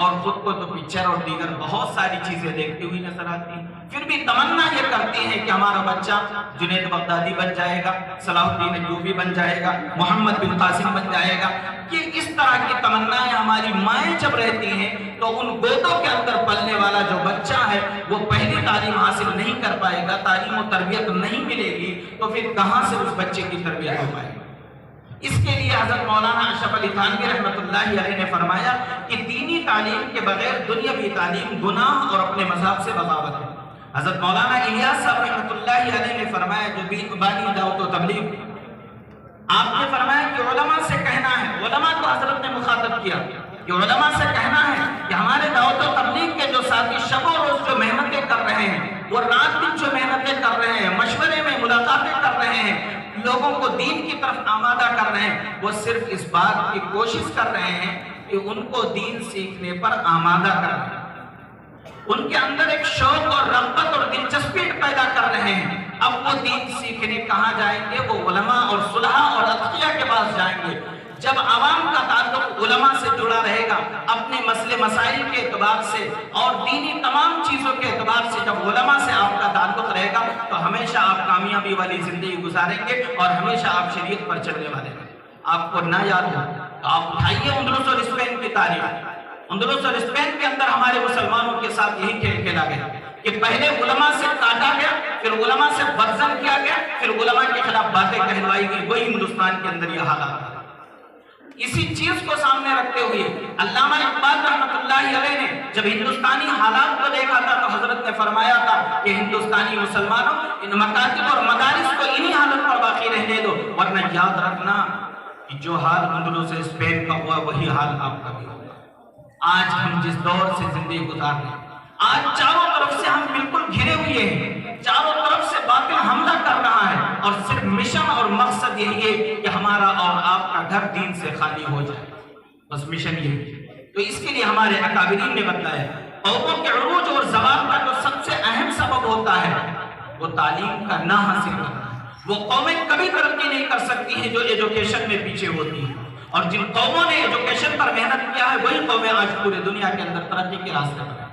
और खुद को तो पिक्चर और दीगर बहुत सारी चीजें देखती हुई नजर आती हैं, फिर भी तमन्ना ये करती हैं कि हमारा बच्चा जुनैद बगदादी बन जाएगा, सलाहुद्दीन अय्यूबी बन जाएगा, मोहम्मद बिन कासिम बन जाएगा। कि इस तरह की तमन्नाएं हमारी माएँ जब रहती हैं तो उन गोदों के अंदर पलने वाला जो बच्चा है वो पहली तालीम हासिल नहीं कर पाएगा, तालीम और तरबियत नहीं मिलेगी, तो फिर कहाँ से उस बच्चे की तरबियत हो पाएगी। इसके लिए हज़रत मौलाना अशरफ अली थानवी रहमतुल्लाहि अलैह ने फरमाया कि दीनी तालीम के बगैर दुनियावी तालीम गुनाह और अपने मज़हब से बगावत है। हज़रत मौलाना इलियास साहब रहमतुल्लाहि अलैह ने फरमाया, जो भी बानी दावत व तबलीग, आपने फरमाया कि उलमा से कहना है, उलमा को हज़रत ने मुखातब किया कि उलमा से कहना है कि हमारे दावत व तबलीग के जो साथी शब और रोज जो मेहनतें कर रहे हैं, वो रात दिन जो मेहनतें कर रहे हैं, मशवरे में मुलाकातें कर रहे हैं, लोगों को दीन की तरफ आमादा कर रहे हैं, वो सिर्फ इस बात की कोशिश कर रहे हैं कि उनको दीन सीखने पर आमादा कर रहे हैं, उनके अंदर एक शौक और रग़बत और दिलचस्पी पैदा कर रहे हैं। अब वो दीन सीखने कहाँ जाएंगे? वो उलमा और सुलहा और अत्किया के पास जाएंगे। जब आवाम का ताल्लुक उलमा से जुड़ा रहेगा, अपने मसले मसाइल के एतबार से और दीनी तमाम चीज़ों के एतबार से जब उलमा से आपका ताल्लुक रहेगा, तो हमेशा आप कामयाबी वाली जिंदगी गुजारेंगे और हमेशा आप शरीयत पर चलने वाले हैं। आपको ना याद हो तो आप उठाइए अंदलुस और स्पेन की तारीख। अंदलुस और स्पेन के अंदर हमारे मुसलमानों के साथ यही खेल खेला गया कि पहले उलमा से काटा गया, फिर उलमा से बर्जन किया गया, फिर उलमा के खिलाफ बातें कहलवाई गई। वही हिंदुस्तान के अंदर यह हालात। इसी चीज को सामने रखते हुए अल्लामा इकबाल रहमतुल्लाहि अलैह ने जब हिंदुस्तानी हालात को देखा था, तो हजरत ने फरमाया था कि हिंदुस्तानी मुसलमानों, इन मकातिब और मदारिस को इन्हीं हालत पर बाकी रहने दो, वरना याद रखना कि जो हाल अंदलुस से स्पेन का हुआ वही हाल आपका भी होगा। आज हम जिस दौर से जिंदगी गुजार रहे हैं, आज चारों तरफ से हम बिल्कुल घिरे हुए हैं, चारों तरफ से बातिल हमला कर रहा है और सिर्फ मिशन और मकसद यही है कि हमारा और आपका घर दीन से खाली हो जाए, बस मिशन यही है। तो इसके लिए हमारे अकाबिरीन ने बताया, कौमों के उरूज और ज़वाल का जो सबसे अहम सबब होता है वो तालीम का ना हासिल करना। वो कौमें कभी तरक्की नहीं कर सकती हैं जो एजुकेशन में पीछे होती हैं, और जिन कौमों ने एजुकेशन पर मेहनत किया है वही कौमें आज पूरे दुनिया के अंदर तरक्की के रास्ते पर।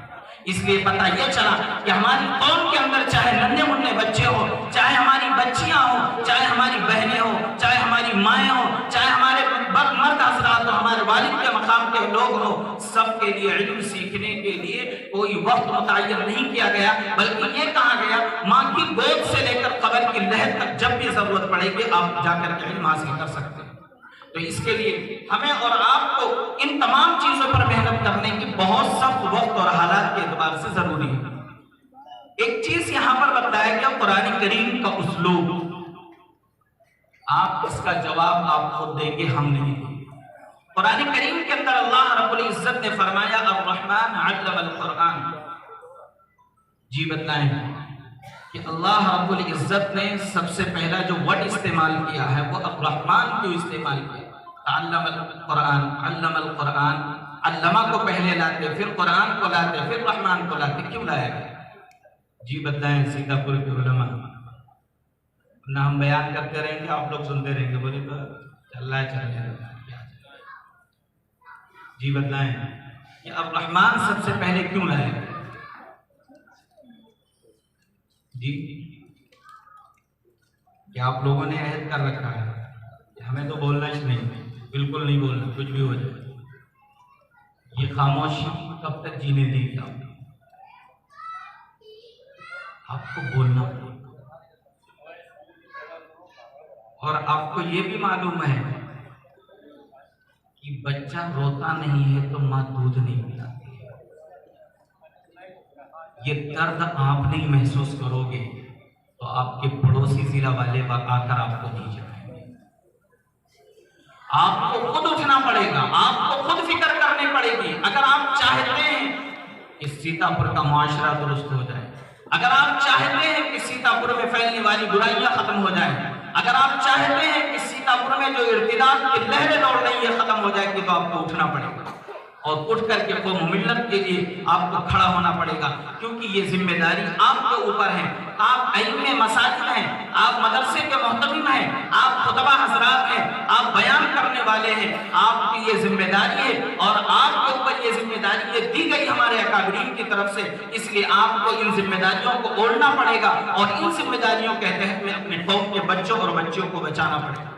इसलिए पता यह चला कि हमारी कौम के अंदर चाहे नन्हे मुन्ने बच्चे हो, चाहे हमारी बच्चियां हो, चाहे हमारी बहनें हो, चाहे हमारी माएँ हो, चाहे हमारे मर्द हजरात हो, हमारे वालिद के मकाम के लोग हो, सबके लिए इल्म सीखने के लिए कोई वक्त मुतय्यन नहीं किया गया, बल्कि ये कहा गया माँ की गोद से लेकर कब्र की लहद तक जब भी जरूरत पड़ेगी आप जाकर के इल्म हासिल कर सकते हैं। तो इसके लिए हमें और आपको इन तमाम चीजों पर मेहनत करने की बहुत सख्त वक्त और हालात के एतबार से जरूरी है। एक चीज यहां पर बताया गया कुरान करीम का उसलूब, आप इसका जवाब आप खुद देंगे, हम नहीं देंगे। कुरान करीम के अंदर अल्लाह रब्बुल इज्जत ने फरमाया अर्रहमान अल्लमल कुरान। जी बताएं कि अल्लाह रब्बुल इज्जत ने सबसे पहला जो वर्ड इस्तेमाल किया है वो अर्रहमान क्यों इस्तेमाल किया? अल्लमल कुरान, अल्लमल कुरान, अल्लमा को पहले लाते, फिर कुरान को लाते, फिर रहमान को लाते, क्यों लाया गया? जी बताएं सीतापुर के उलमा। ना हम बयान करते रहेंगे, आप लोग सुनते रहेंगे, बोले तो चल रहा है। जी बताएं कि अब रहमान सबसे पहले क्यों लाया गया? जी क्या आप लोगों ने अहद कर रखा है हमें तो बोलना ही नहीं, बिल्कुल नहीं बोलना, कुछ भी हो जाए। ये खामोशी कब तक जीने देगी? आपको बोलना, और आपको ये भी मालूम है कि बच्चा रोता नहीं है तो माँ दूध नहीं पिलाती है। ये दर्द आप नहीं महसूस करोगे तो आपके पड़ोसी जिला वाले आकर आपको नहीं जगाएंगे। आपको खुद उठना पड़ेगा, आपको खुद फिक्र करनी पड़ेगी। अगर आप चाहते हैं कि सीतापुर का मुआशरा दुरुस्त हो जाए, अगर आप चाहते हैं कि सीतापुर में फैलने वाली बुराइयां खत्म हो जाए, अगर आप चाहते हैं कि सीतापुर में जो इर्तिदाद की लहरें दौड़ रही है खत्म हो जाएगी, तो आपको उठना पड़ेगा और उठ करके कौम मिल्लत के लिए आपको खड़ा होना पड़ेगा, क्योंकि ये जिम्मेदारी आपके ऊपर है। आप अइम्मे मसाजिद हैं, आप मदरसे के मोहतमिम हैं, आप खुतबा हजरात हैं, आप बयान करने वाले हैं, आपकी ये जिम्मेदारी है और आपके ऊपर ये जिम्मेदारी दी गई हमारे अकाबरीन की तरफ से, इसलिए आपको इन जिम्मेदारियों को ओढ़ना पड़ेगा और इन जिम्मेदारियों के तहत में अपने कौम के बच्चों और बच्चियों को बचाना पड़ेगा।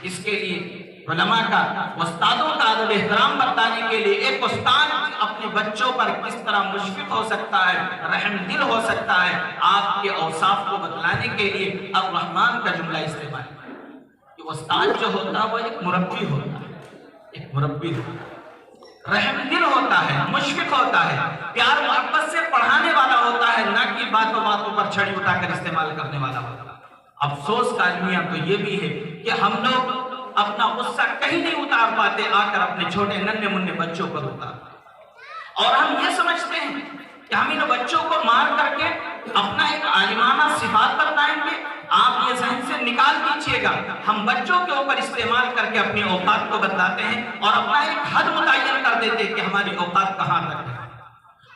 इसके लिए उलमा का, उस्तादों का अदब एहतराम बताने के लिए एक उस्ताद अपने बच्चों पर किस तरह मुशफिक हो सकता है, रहमदिल हो सकता है, आपके औसाफ को बतलाने के लिए अब रहमान का जुमला इस्तेमाल कि उस्ताद जो होता है वो एक मुरब्बी होता है, एक मुरब्बी रहमदिल होता है, मुशफिक होता है, प्यार मोहब्बत से पढ़ाने वाला होता है, ना कि बातों बातों पर छड़ी उठाकर इस्तेमाल करने वाला होता है। अफसोस का अलमिया तो ये भी है कि हम लोग अपना गुस्सा कहीं नहीं उतार पाते, आकर अपने छोटे नन्हे मुन्ने बच्चों पर उतार, और हम ये समझते हैं कि हम इन बच्चों को मार करके अपना एक आलिमाना सिफात बताएंगे। आप ये जहन से निकाल दीजिएगा, हम बच्चों के ऊपर इस्तेमाल करके अपनी औकात को बदलाते हैं और अपना एक हद मुतय्यन कर देते हैं कि हमारी औकात कहां तक है।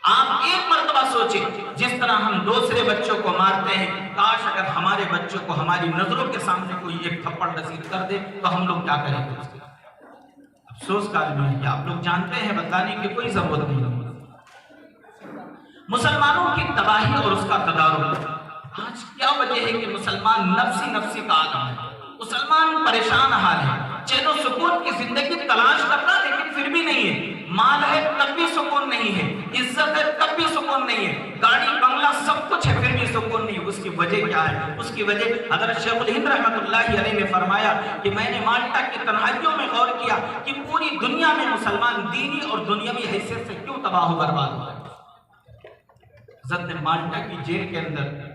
आप एक मर्तबा सोचें, जिस तरह हम दूसरे बच्चों को मारते हैं, काश अगर हमारे बच्चों को हमारी नजरों के सामने कोई एक थप्पड़ नसीब कर दे तो हम लोग क्या करेंगे। अफसोस का आदमी है कि आप लोग जानते हैं, बताने की कोई जरूरत नहीं है। मुसलमानों की तबाही और उसका तदारुक, आज क्या वजह है कि मुसलमान नफ्सी नफ्सी का आलम है, मुसलमान परेशान हाल है, चैनो सुकून की जिंदगी तलाश करता लेकिन फिर भी नहीं है, माल है तब भी सुकून नहीं है, इज्जत है तब भी सुकून नहीं है, गाड़ी बंगला सब कुछ है फिर भी सुकून नहीं। उसकी वजह क्या है? उसकी वजह हज़रत शेखुल हिंद रहमतुल्लाहि अलैहि ने फरमाया कि मैंने माल्टा की तन्हाइयों में गौर किया कि पूरी दुनिया में मुसलमान दीनी और दुनियावी हैसियत से क्यों तबाह बर्बाद हुआ है। हज़रत माल्टा की जेल के अंदर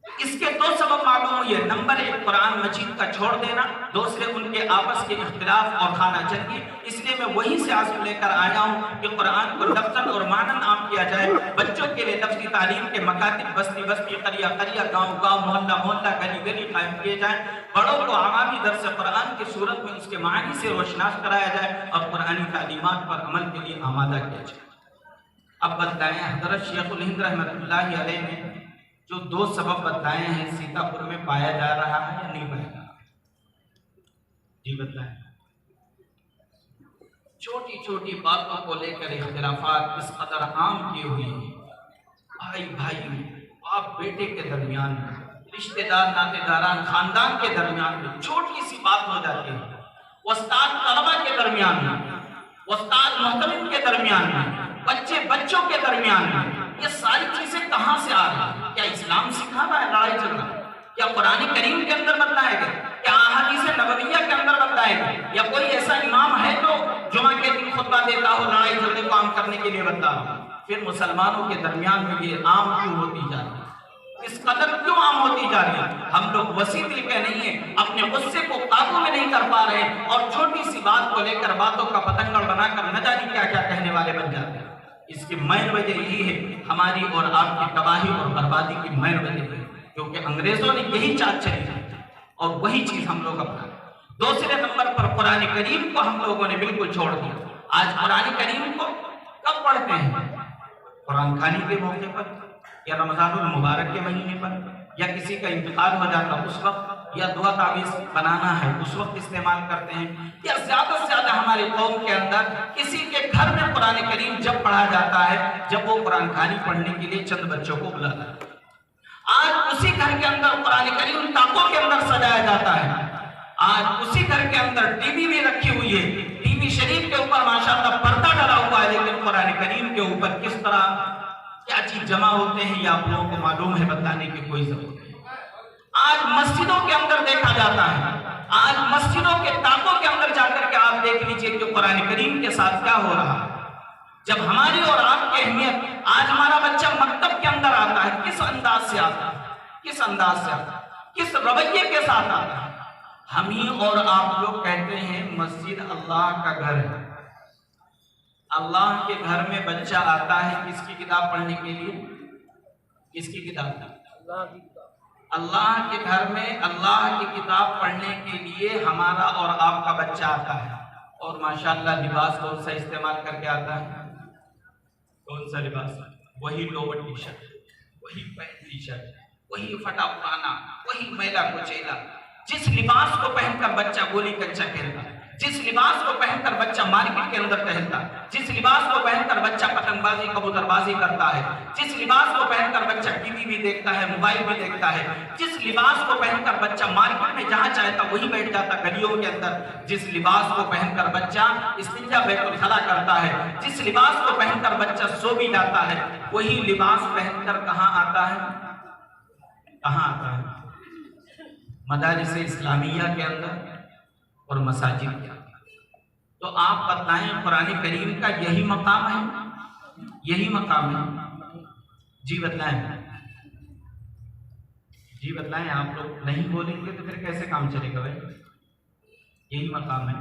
इसके दो सबब मालूम हुए, नंबर एक कुरान मजीद का छोड़ देना, दूसरे उनके आपस के इख्तिलाफ और खाना जंगी। इसलिए मैं वहीं से आंसू लेकर आया हूँ कि कुरान को लफ्ज़न और मानन आम किया जाए, बच्चों के लिए लफ्ज़ी तालीम के मकातिब बस्ती बस्ती, करिया करिया, गाँव गाँव, मोहल्ला मोहल्ला, गली गली कायम किए जाए, बड़ों को आवामी दर्स कुरान की सूरत में उसके मानी से रोशनास कराया जाए और कुरानी तालीमात पर अमल के लिए आमादा किया जाए। अब बताएं, हज़रत शेखुल हिंद रहमतुल्लाहि अलैहि ने जो दो सबब बताए हैं, सीतापुर में पाया जा रहा है या नहीं पाया जा रहा? जी बताएं। छोटी छोटी बातों को लेकर इख्तिलाफात इस कदर आम किए हुए हैं, भाई भाई में, बाप बेटे के दरमियान में, रिश्तेदार नातेदारान खानदान के दरमियान में छोटी सी बात हो जाती है, उस्ताद तलबा के दरमियान में, उस्ताद मोहतमिम के दरमियान में, बच्चे बच्चों के दरमियान में, ये सारी चीजें कहां से आ रही? क्या इस्लाम सिखा रहा है लड़ाई झगड़ा? क्या कुरान करीम के अंदर बताया गया? क्या अहादीस नबविया के अंदर बताया गया? या कोई ऐसा इमाम है जो जुमा के दिन खुतबा देता हो लड़ाई झगड़े को आम करने के लिए बता रहा हो? फिर मुसलमानों के दरमियान में ये आम क्यों होती जा रही है? इस कदर क्यों आम होती जा रही है? हम लोग वसी दिल के नहीं है, अपने गुस्से को काबू में नहीं कर पा रहे और छोटी सी बात को लेकर बातों का पतंगड़ बनाकर न जाने क्या क्या कहने वाले बन जाते हैं। इसकी मेन वजह यही है, हमारी और आपकी तबाही और बर्बादी की मेन वजह है, क्योंकि अंग्रेजों ने यही चाल चली और वही चीज हम लोग अपना। दूसरे नंबर पर कुरान करीम को हम लोगों ने बिल्कुल छोड़ दिया। आज कुरान करीम को कब पढ़ते हैं? कुरान खानी के मौके पर, या रमजानुल मुबारक के महीने पर, या किसी का इंतकाल हो जाता उस वक्त, या दुआ तावीज़ बनाना है उस वक्त इस्तेमाल करते हैं, या ज्यादा से ज्यादा हमारे कौम के अंदर किसी के घर में कुरान करीम जब पढ़ा जाता है जब वो कुरान खानी पढ़ने के लिए चंद बच्चों को बुलाता है। आज उसी घर के अंदर कुरान करीम ताकों के अंदर सजाया जाता है। आज उसी घर के अंदर टीवी भी रखी हुई है, टीवी शरीफ के ऊपर माशाअल्लाह पर्दा डला हुआ है, लेकिन कुरान करीम के ऊपर किस तरह क्या चीज जमा होते हैं ये आप लोगों को मालूम है, बताने की कोई जरूरत नहीं। आज मस्जिदों के अंदर देखा जाता है, आज मस्जिदों के ताकों के अंदर जाकर के आप देख लीजिए कि कुरान करीम के साथ क्या हो रहा है। जब हमारी और आपकी अहमियत, आज हमारा बच्चा मकतब के अंदर आता है, किस अंदाज से आता है, किस अंदाज से आता है, किस रवैये के साथ आता है। हम ही और आप लोग कहते हैं मस्जिद अल्लाह का घर है। अल्लाह के घर में बच्चा आता है किसकी किताब पढ़ने के लिए? किसकी किताब? अल्लाह के घर में अल्लाह की किताब पढ़ने के लिए हमारा और आपका बच्चा आता है। और माशाअल्लाह लिबास कौन सा इस्तेमाल करके आता है? कौन सा लिबास? वही लोवर टी शर्ट, वही पैंट टी शर्ट, वही फटा पुराना, वही मैला कुचैला। जिस लिबास को पहनकर बच्चा गोली कंचा खेलता, जिस लिबास को पहनकर बच्चा मार्केट के अंदर टहलता, जिस लिबास को पहनकर बच्चा पतंगबाजी कबूतरबाजी करता है, जिस लिबास को पहनकर बच्चा टीवी भी देखता है, मोबाइल भी देखता है, जिस लिबास को पहनकर बच्चा मार्केट में जहां चाहता वहीं बैठ जाता गलियों के अंदर, जिस लिबास को पहनकर बच्चा इस्तिंजा बैतुल खला करता है, जिस लिबास को पहनकर बच्चा सो भी जाता है, वही लिबास पहनकर कहां आता है? कहां आता है? मदारिस इस्लामिया के अंदर और मसाजिद के अंदर। तो आप बतलाएं, कुरान करीम का यही मकाम है? यही मकाम है? जी बतलाएं, जी बतलाएं। आप लोग नहीं बोलेंगे तो फिर कैसे काम चलेगा भाई? यही मकाम है।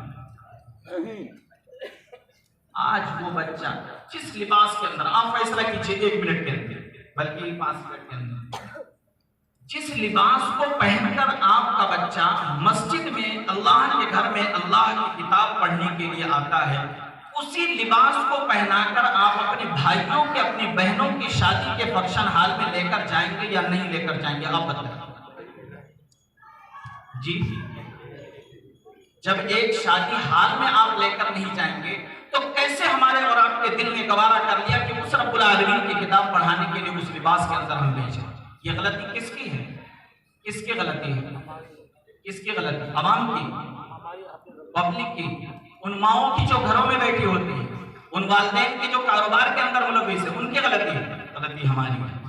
आज वो बच्चा जिस लिबास के अंदर, आप फैसला कीजिए 1 मिनट के अंदर, बल्कि 5 मिनट के अंदर, जिस लिबास को पहनकर आपका बच्चा मस्जिद में अल्लाह के घर में अल्लाह की किताब पढ़ने के लिए आता है, उसी लिबास को पहनाकर आप अपने भाइयों के, अपनी बहनों की शादी के फंक्शन हॉल में लेकर जाएंगे या नहीं लेकर जाएंगे? आप बताएं जी। जब एक शादी हॉल में आप लेकर नहीं जाएंगे तो कैसे हमारे और आपके दिल ने गवारा कर लिया कि उस रब्बुल आलमीन की किताब पढ़ाने के लिए उस लिबास के अंदर हम भेजें? ये गलती किसकी है? किसकी गलती है? किसकी गलती? अवाम की, पब्लिक की, उन माओं की जो घरों में बैठी होती है, उन वालिदैन की जो कारोबार के अंदर मुलविस है, उनकी गलती है? गलती हमारी है,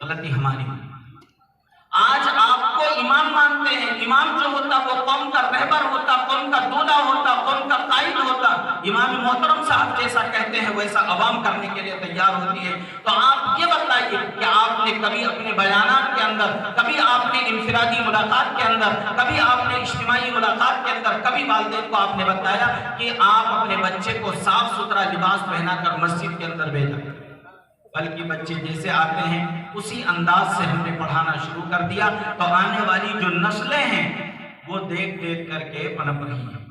गलती हमारी है। आज आपको इमाम मानते हैं, इमाम जो होता वो कौम का रहबर होता, कौम का दूल्हा होता, कौम का कायद होता। इमाम मोहतरम साहब जैसा कहते हैं वैसा अवाम करने के लिए तैयार होती है। तो आप ये बताइए कि आपने कभी अपने बयानात के अंदर, कभी आपने इंफिरादी मुलाकात के अंदर, कभी आपने इज्तिमाई मुलाकात के अंदर, कभी वालिदैन को आपने बताया कि आप अपने बच्चे को साफ सुथरा लिबास पहनाकर मस्जिद के अंदर भेजा? बल्कि बच्चे जैसे आते हैं उसी अंदाज से हमने पढ़ाना शुरू कर दिया। तो आने वाली जो नस्लें हैं वो देख देख करके पनप रही हैं।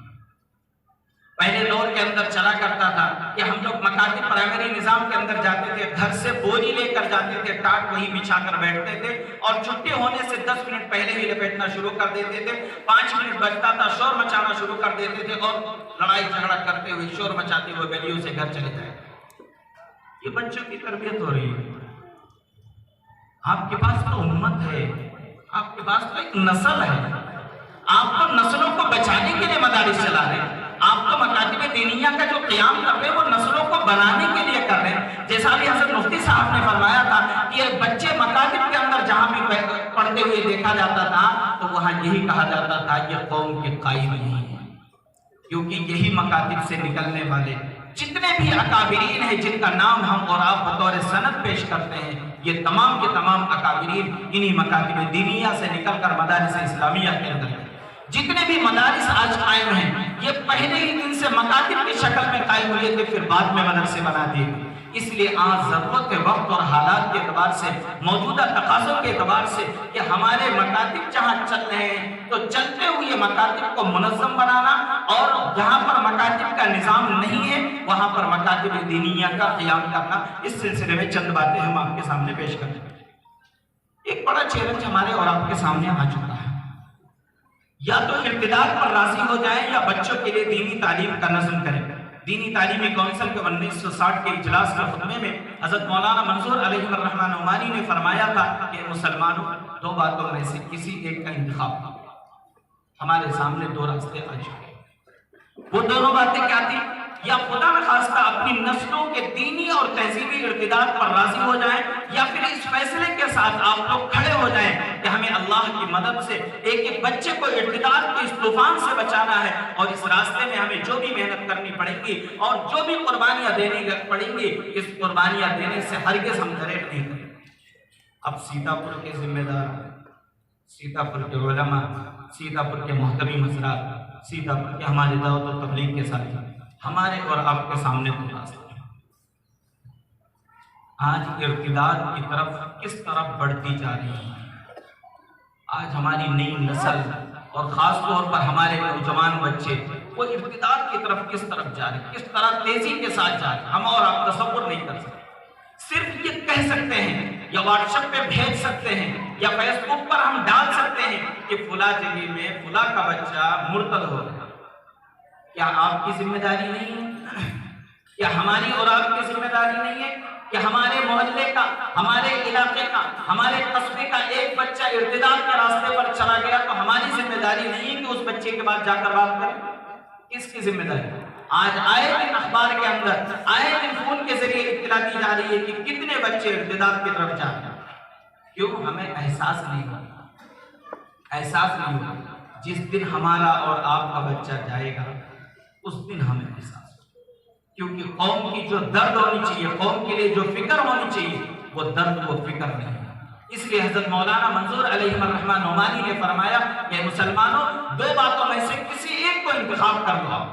पहले दौर के अंदर चला करता था कि हम लोग मकातिब प्राइमरी निजाम के अंदर जाते थे, घर से बोरी लेकर जाते थे, टाट वहीं बिछाकर बैठते थे और छुट्टी होने से 10 मिनट पहले ही लपेटना शुरू कर देते थे। 5 मिनट बजता था, शोर मचाना शुरू कर देते थे और लड़ाई झगड़ा करते हुए, शोर मचाते हुए गलियों से घर चले जाए। ये बच्चों की तरबियत हो रही है। आपके पास तो उम्मत है, आपके पास तो एक नस्ल है, आप तो नस्लों को बचाने के लिए मदारिस चला रहे हैं। आप तो मकातिब दीनिया का जो क़याम कर रहे हैं वो नस्लों को बनाने के लिए कर रहे हैं। जैसा अभी हज़रत मुफ्ती साहब ने फरमाया था कि ये बच्चे मकातिब के अंदर जहां भी पढ़ते हुए देखा जाता था तो वहां यही कहा जाता था ये कौम के कायम नहीं है, क्योंकि यही मकातिब से निकलने वाले जितने भी अकाबिरीन हैं जिनका नाम हम और आप बतौर सनद पेश करते हैं, ये तमाम के तमाम अकाबिरीन इन्हीं मकातिब दीनिया से निकलकर मदारिस इस्लामिया के अंदर जितने भी मदारिस आज कायम हैं, ये पहले ही दिन से मकातिब की शक्ल में कायम हुए थे, फिर बाद में मदरसे बना दिए। इसलिए आज जरूरत के वक्त और हालात के एतबार से, मौजूदा तकाज़ों के एतबार से कि हमारे मकातिब जहाँ चल रहे हैं तो चलते हुए मकातिब को मुनज़्ज़म बनाना, और जहाँ पर मकातिब का निज़ाम नहीं है वहाँ पर मकातिब दीनिया का क़याम करना। इस सिलसिले में चंद बातें हम आपके सामने पेश करें। एक बड़ा चैलेंज हमारे और आपके सामने आ चुका है, या तो इर्तिदाद पर राजी हो जाए या बच्चों के लिए दीनी तालीम का नज़्म करें। दीनी तालीमी कौंसिल के 1960 के इजलास के खुतबे में हज़रत मौलाना मंसूर अलैहिर्रहमान उमानी ने फरमाया था कि मुसलमानों, 2 बातों में से किसी एक का इंतखाब करो। हमारे सामने 2 रास्ते आ चुके हैं। वो दोनों बातें क्या थी? या खुदा न खास्ता अपनी नस्लों के दीनी और तहजीबी इर्तिदाद पर राजी हो जाएं, या फिर इस फैसले के साथ आप लोग खड़े हो जाएं कि हमें अल्लाह की मदद से एक एक बच्चे को इर्तिदाद के इस तूफान से बचाना है, और इस रास्ते में हमें जो भी मेहनत करनी पड़ेगी और जो भी कुर्बानियां देनी पड़ेंगी, इस कुर्बानियां देने से हरगिज़ हम दरेक नहीं करेंगे। अब सीतापुर के जिम्मेदार, सीतापुर के उलमा, सीतापुर के मोहतमी हज़रात, सीतापुर के हमारे दावत और तबलीग के साथ हमारे और आपके सामने 2 रास्ते हैं। आज इर्तिदाद की तरफ किस तरफ बढ़ती जा रही है। आज हमारी नई नस्ल और ख़ास तौर पर हमारे नौजवान बच्चे वो इर्तिदाद की तरफ किस तरफ जा रहे हैं, किस तरह तेज़ी के साथ जा रहे हैं, हम और आप तसव्वुर नहीं कर सकते। सिर्फ ये कह सकते हैं या व्हाट्सएप पे भेज सकते हैं या फेसबुक पर हम डाल सकते हैं कि फुला जगह में फुला का बच्चा मुर्तद हो गया। क्या आपकी जिम्मेदारी नहीं है? क्या हमारी और आपकी जिम्मेदारी नहीं है कि हमारे मोहल्ले का, हमारे इलाके का, हमारे कस्बे का एक बच्चा इर्तिदाद के रास्ते पर चला गया तो हमारी जिम्मेदारी नहीं है कि उस बच्चे के बाद जाकर बात करें? किसकी जिम्मेदारी? आज आए दिन अखबार के अंदर, आए दिन फोन के जरिए इत्तला दी जा रही है कि कितने बच्चे इर्तिदाद की तरफ जा रहे हैं। क्यों? हमें एहसास नहीं होता, एहसास नहीं होता। जिस दिन हमारा और आपका बच्चा जाएगा उस दिन हमें एहसास, क्योंकि कौम की जो दर्द होनी चाहिए, कौम के लिए जो फिक्र होनी चाहिए, वो दर्द वो फिक्र नहीं है। इसलिए हजरत मौलाना मंजूर अलैहिर्रहमान नोमानी ने फरमाया कि मुसलमानों, दो बातों में से किसी एक को इंतखाब कर लो,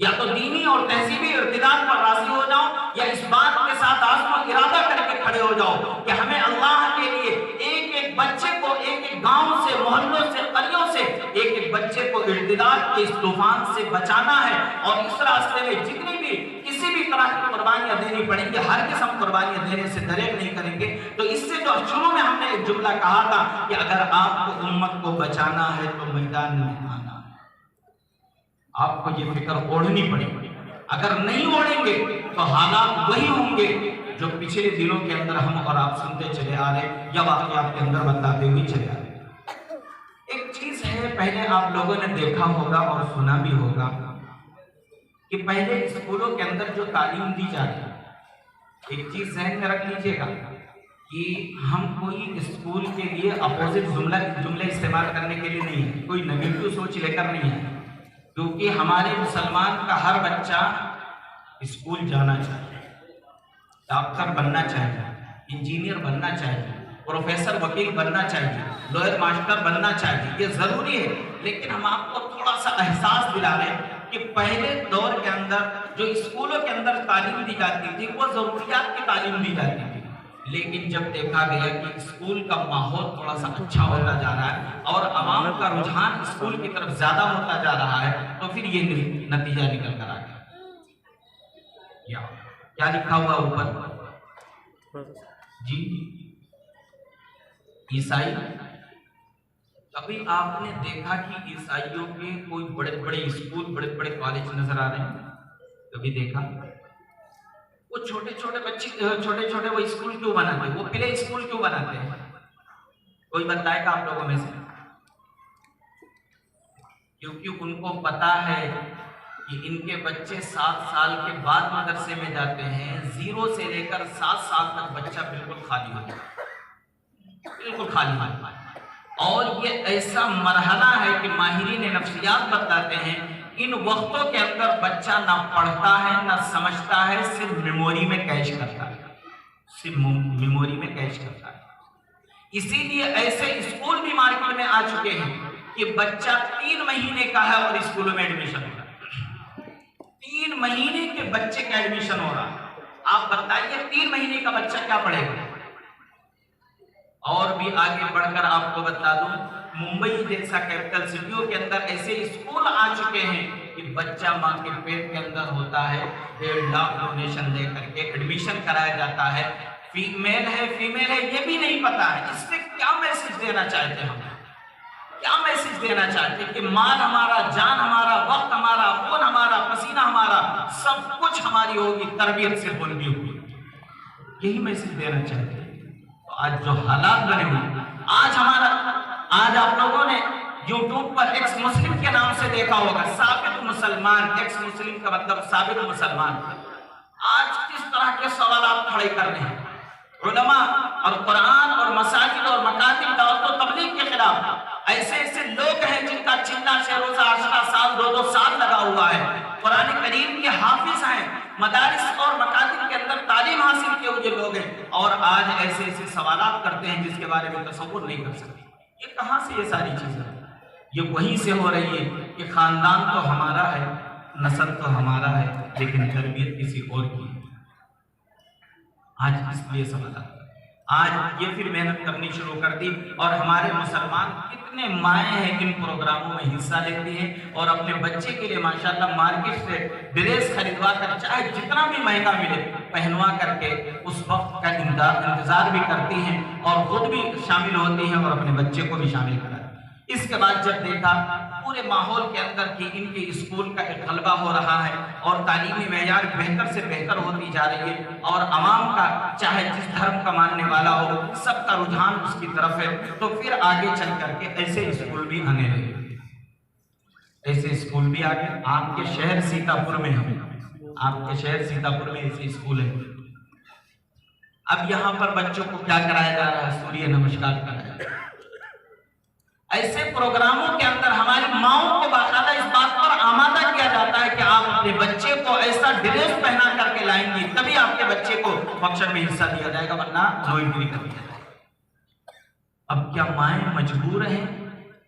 या तो दीनी और तहजीबी इर्तिदाद पर राजी हो जाओ, या इस बात के साथ आज़म इरादा करके खड़े हो जाओ कि हमें अल्लाह के लिए एक एक बच्चे को, एक एक गांव से, मोहल्लों से, गलियों से एक एक बच्चे को इर्तिदाद के इस तूफान से बचाना है। और इस रास्ते में जितनी भी किसी भी तरह की कुर्बानियां देनी पड़ेंगी, हर किस्म कुर्बानियां देने से दरेक नहीं करेंगे। तो इससे जो शुरू में हमने एक जुमला कहा था कि अगर आपको उम्मत को बचाना है तो मैदान में आना, आपको ये फिक्र ओढ़नी पड़ेगी। अगर नहीं ओढ़ेंगे तो हालात वही होंगे जो पिछले दिनों के अंदर हम और आप सुनते चले आ रहे या वाकयात के अंदर बताते हुए चले आ रहे। एक चीज है, पहले आप लोगों ने देखा होगा और सुना भी होगा कि पहले स्कूलों के अंदर जो तालीम दी जाती है, एक चीज जहन में रख लीजिएगा कि हम कोई स्कूल के लिए अपोजिट जुमले इस्तेमाल करने के लिए नहीं है, कोई नेगेटिव सोच लेकर नहीं है, क्योंकि हमारे मुसलमान का हर बच्चा स्कूल जाना चाहिए, डॉक्टर बनना चाहिए, इंजीनियर बनना चाहिए, प्रोफेसर वकील बनना चाहिए, लॉयर मास्टर बनना चाहिए, ये जरूरी है। लेकिन हम आपको थोड़ा सा एहसास दिला रहे हैं कि पहले दौर के अंदर जो स्कूलों के अंदर तालीम दी जाती थी वो जरूरियात की तालीम दी जाती थी। लेकिन जब देखा गया कि स्कूल का माहौल थोड़ा सा अच्छा होता जा रहा है और आवाम का रुझान स्कूल की तरफ ज्यादा होता जा रहा है, तो फिर ये नतीजा निकल कर आ गया। क्या लिखा हुआ ऊपर जी? ईसाई। कभी आपने देखा कि ईसाइयों के कोई बड़े बड़े स्कूल, बड़े बड़े कॉलेज नजर आ रहे हैं? कभी देखा? वो छोटे छोटे बच्चे छोटे छोटे वो स्कूल क्यों बनाते हैं? वो प्ले स्कूल क्यों बनाते हैं? कोई बताएगा आप लोगों में से? क्योंकि उनको पता है कि इनके बच्चे 7 साल के बाद मदरसे में जाते हैं। 0 से लेकर 7 साल तक बच्चा बिल्कुल खाली हो जाता है, बिल्कुल खाली हो जाता है। और ये ऐसा मरहला है कि माहिरीन नफ्सियात बताते हैं इन वक्तों के अंदर बच्चा ना पढ़ता है ना समझता है, सिर्फ मेमोरी में कैश करता है, सिर्फ मेमोरी में कैश करता है। इसीलिए ऐसे स्कूल भी मार्केट में आ चुके हैं कि बच्चा 3 महीने का है और स्कूलों में एडमिशन हो रहा है। 3 महीने के बच्चे का एडमिशन हो रहा है। आप बताइए 3 महीने का बच्चा क्या पढ़ेगा? और भी आगे बढ़कर आपको बता दूं, मुंबई जैसा कैपिटल सिटियों के अंदर ऐसे स्कूल आ चुके हैं कि बच्चा माँ के पेट के अंदर होता है, 1.5 लाख डोनेशन लेकर के एडमिशन कराया जाता है। फीमेल है फीमेल है ये भी नहीं पता है। इससे क्या मैसेज देना चाहते हैं? हम क्या मैसेज देना चाहते हैं कि माल हमारा, जान हमारा, वक्त हमारा, खून हमारा, पसीना हमारा, सब कुछ हमारी होगी, तरबियत से बुलंदी होगी। यही मैसेज देना चाहते हैं। तो आज जो हालात बने हुए, आज आप लोगों ने यूट्यूब पर एक्स मुस्लिम के नाम से देखा होगा, साबित मुसलमान। एक्स मुस्लिम का मतलब साबित मुसलमान। आज किस तरह के सवाल आप खड़े कर रहे हैं? उलमा और कुरान और मसाजिद और मकातिब दावत और तबलीग के खिलाफ ऐसे ऐसे लोग हैं जिनका चिल्ला से रोजा 18 साल 2-2 साल लगा हुआ है। कुरान करीम के हाफिज हैं, मदारिस और मकातिब के अंदर तालीम हासिल किए हुए लोग हैं, और आज ऐसे ऐसे सवालात करते हैं जिसके बारे में तसव्वुर नहीं कर सकते। ये कहाँ से ये सारी चीजें? ये वहीं से हो रही है कि खानदान तो हमारा है, नस्ल तो हमारा है, लेकिन तरबियत किसी और की। आज इसलिए सवाल आता है। आज ये फिर मेहनत करनी शुरू कर दी और हमारे मुसलमान कितने माएँ हैं इन प्रोग्रामों में हिस्सा लेती हैं और अपने बच्चे के लिए माशाल्लाह मार्केट से ड्रेस खरीदवा कर चाहे जितना भी महंगा मिले पहनवा करके उस वक्त का इंतजार भी करती हैं और खुद भी शामिल होती हैं और अपने बच्चे को भी शामिल कराती हैं। इसके बाद जब देखा पूरे माहौल के अंदर कि इनके स्कूल का एक गलबा हो रहा है और तालीमी मेयार बेहतर से बेहतर होती जा रही है और आवाम का चाहे जिस धर्म का मानने वाला हो सबका रुझान उसकी तरफ है, तो फिर आगे चल करके ऐसे स्कूल भी आने लगे। ऐसे स्कूल भी आगे आपके शहर सीतापुर में है, आपके शहर सीतापुर में ऐसे स्कूल है। अब यहाँ पर बच्चों को क्या कराया जा रहा है? सूर्य नमस्कार कराया जा रहा है। ऐसे प्रोग्रामों के अंदर हमारी माओं को बाकायदा इस बात पर आमादा किया जाता है कि आप अपने बच्चे को ऐसा ड्रेस पहना करके लाएंगे तभी आपके बच्चे को फंक्शन में हिस्सा दिया जाएगा, वरना नो एंट्री कर दिया जाएगा। अब क्या माएं मजबूर हैं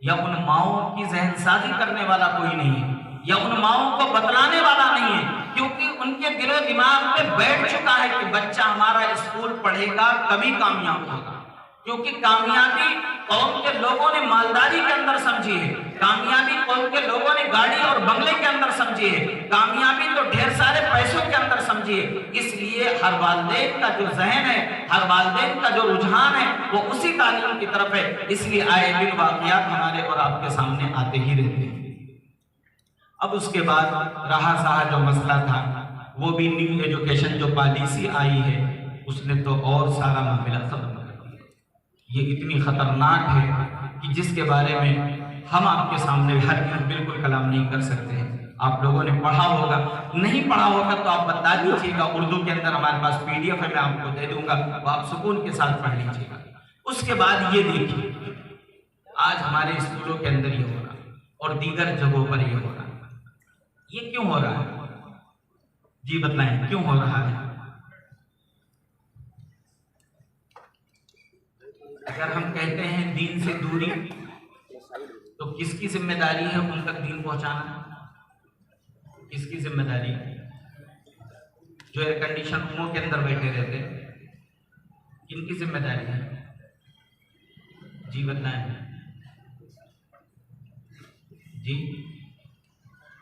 या उन माओं की जहनसाजी करने वाला कोई नहीं है या उन माओं को बतलाने वाला नहीं है, क्योंकि उनके दिलो दिमाग में बैठ चुका है कि बच्चा हमारा स्कूल पढ़ेगा तभी कामयाब होगा। क्योंकि कामयाबी कौम के लोगों ने मालदारी के अंदर समझी है, कामयाबी कौम के लोगों ने गाड़ी और बंगले के अंदर समझी है, कामयाबी तो ढेर सारे पैसों के अंदर समझी है। इसलिए हर वालिदैन का जो जहन है, हर वालिदैन का जो रुझान है वो उसी तालीम की तरफ है। इसलिए आए दिन वाक़ियात हमारे और आपके सामने आते ही रहते हैं। अब उसके बाद रहा सहा जो मसला था वो भी न्यू एजुकेशन जो पॉलिसी आई है उसने तो और सारा मामला खत्म कर दिया। ये इतनी खतरनाक है कि जिसके बारे में हम आपके सामने हर बिल्कुल कलाम नहीं कर सकते हैं। आप लोगों ने पढ़ा होगा, नहीं पढ़ा होगा तो आप बता दीजिएगा, उर्दू के अंदर हमारे पास PDF है, मैं आपको दे दूंगा, वो आप सुकून के साथ पढ़ लीजिएगा। उसके बाद ये देखिए आज हमारे स्कूलों के अंदर ये हो रहा और दीगर जगहों पर ये हो रहा, ये क्यों हो रहा है? जी बताएं क्यों हो रहा है? अगर हम कहते हैं दीन से दूरी तो किसकी जिम्मेदारी है उन तक दीन पहुंचाना? किसकी जिम्मेदारी है? जो एयर कंडीशन रूमों के अंदर बैठे रहते हैं किनकी जिम्मेदारी है? जी बताएं जी।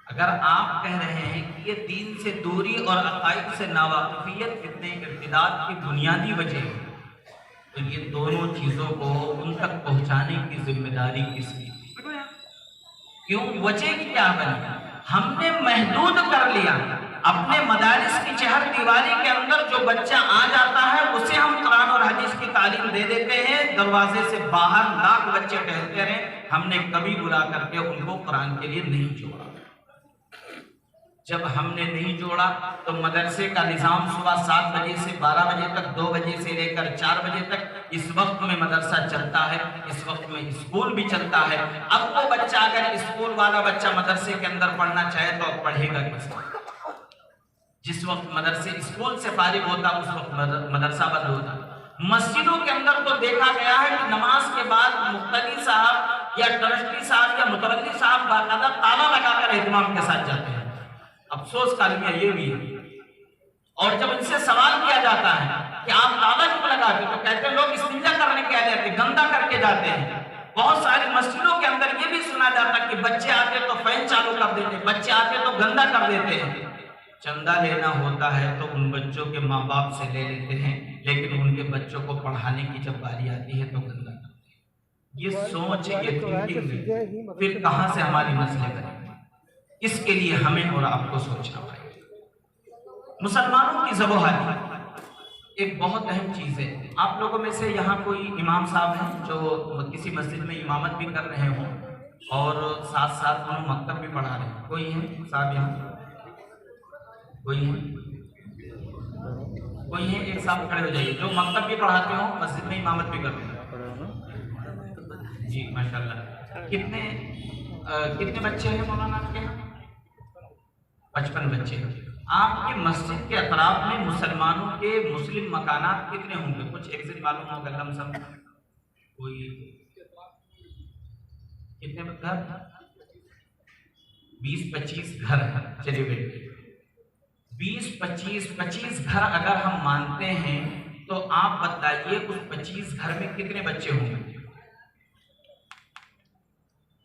अगर आप कह रहे हैं कि ये दीन से दूरी और अकाइद से नावाकिफियत कितने इर्तिदाद की बुनियादी वजह है, तो ये दोनों चीजों को उन तक पहुंचाने की जिम्मेदारी किसकी? क्यों? वजह की क्या बनी? हमने महदूद कर लिया अपने मदारिस की चहर दीवारी के अंदर। जो बच्चा आ जाता है उसे हम कुरान और हदीस की तालीम दे देते हैं। दरवाजे से बाहर लाख बच्चे टहलते रहे, हमने कभी बुला करके उनको कुरान के लिए नहीं जोड़ा। जब हमने नहीं जोड़ा तो मदरसे का निज़ाम सुबह 7 बजे से 12 बजे तक, 2 बजे से लेकर 4 बजे तक इस वक्त में मदरसा चलता है, इस वक्त में स्कूल भी चलता है। अब वो बच्चा अगर स्कूल वाला बच्चा मदरसे के अंदर पढ़ना चाहे तो अब पढ़ेगा कैसे? जिस वक्त मदरसे स्कूल से फारिग होता उस वक्त मदरसा बंद होता। मस्जिदों के अंदर तो देखा गया है कि नमाज के बाद मुक्तदी साहब या ट्रस्टी साहब या मुतवल्ली साहब बाकायदा ताला लगाकर एहतमाम के साथ जाते हैं। अफसोस कालमिया ये भी है। और जब इनसे सवाल किया जाता है कि आप ताला क्यों लगाते, तो कहते हैं लोग इस्तिंजा करने के आ जाते, गंदा करके जाते हैं। बहुत सारी मस्जिदों के अंदर ये भी सुना जाता कि बच्चे आते तो फैन चालू कर देते, बच्चे आते तो गंदा कर देते हैं। चंदा लेना होता है तो उन बच्चों के माँ बाप से ले लेते हैं, लेकिन उनके बच्चों को पढ़ाने की जब बारी आती है तो गंदा करते हैं। ये सोच, ये थिंकिंग फिर कहाँ से हमारी नस्लें बनेंगी? इसके लिए हमें और आपको सोचना पड़ेगा। मुसलमानों की ज़बोहारी एक बहुत अहम चीज़ है। आप लोगों में से यहाँ कोई इमाम साहब हैं जो किसी मस्जिद में इमामत भी कर रहे हों और साथ साथ उन्हें मकतब भी पढ़ा रहे हैं? कोई है साहब यहाँ? कोई है? कोई है? एक साहब खड़े हो जाइए जो मकतब भी पढ़ाते हो, मस्जिद में इमामत भी करते हैं। जी माशाल्लाह। कितने बच्चे हैं मौलाना आपके यहाँ? 55 बच्चे। आपके मस्जिद के अतराफ में मुसलमानों के मुस्लिम मकानात कितने होंगे? कुछ एग्जिट मालूम होगा लमसम? कोई कितने घर? 20-25 घर हैं। चलिए बेटे 20-25 घर अगर हम मानते हैं तो आप बताइए उस 25 घर में कितने बच्चे होंगे?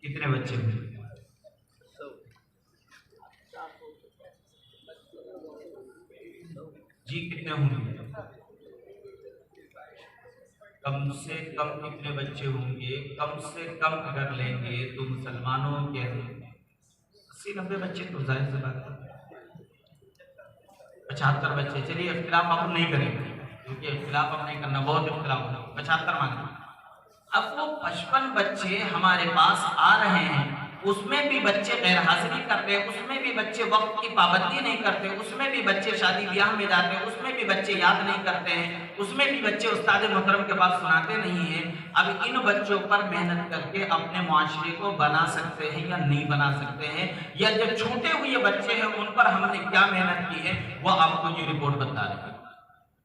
कितने बच्चे होंगे? जी कितने होंगे? कम से कम कितने बच्चे होंगे? कम से कम अगर लेंगे तो मुसलमानों के 80-90 बच्चे तो जाहिर सी बात है, 75 बच्चे। चलिए इख्तिलाफ हम नहीं करेंगे क्योंकि इख्तिलाफ हम नहीं करना, बहुत इख्तिलाफ होगा, 75 मांगे। अब वो 55 बच्चे हमारे पास आ रहे हैं, उसमें भी बच्चे गैर हाजिरी करते हैं, उसमें भी बच्चे वक्त की पाबंदी नहीं करते, उसमें भी बच्चे शादी ब्याह में जाते हैं, उसमें भी बच्चे याद नहीं करते हैं, उसमें भी बच्चे उस्ताद मोहतरम के पास सुनाते नहीं हैं। अब इन बच्चों पर मेहनत करके अपने मुआशरे को बना सकते हैं या नहीं बना सकते हैं, या जो छूटे हुए बच्चे हैं उन पर हमने क्या मेहनत की है, वो आपको ये रिपोर्ट बता रही है।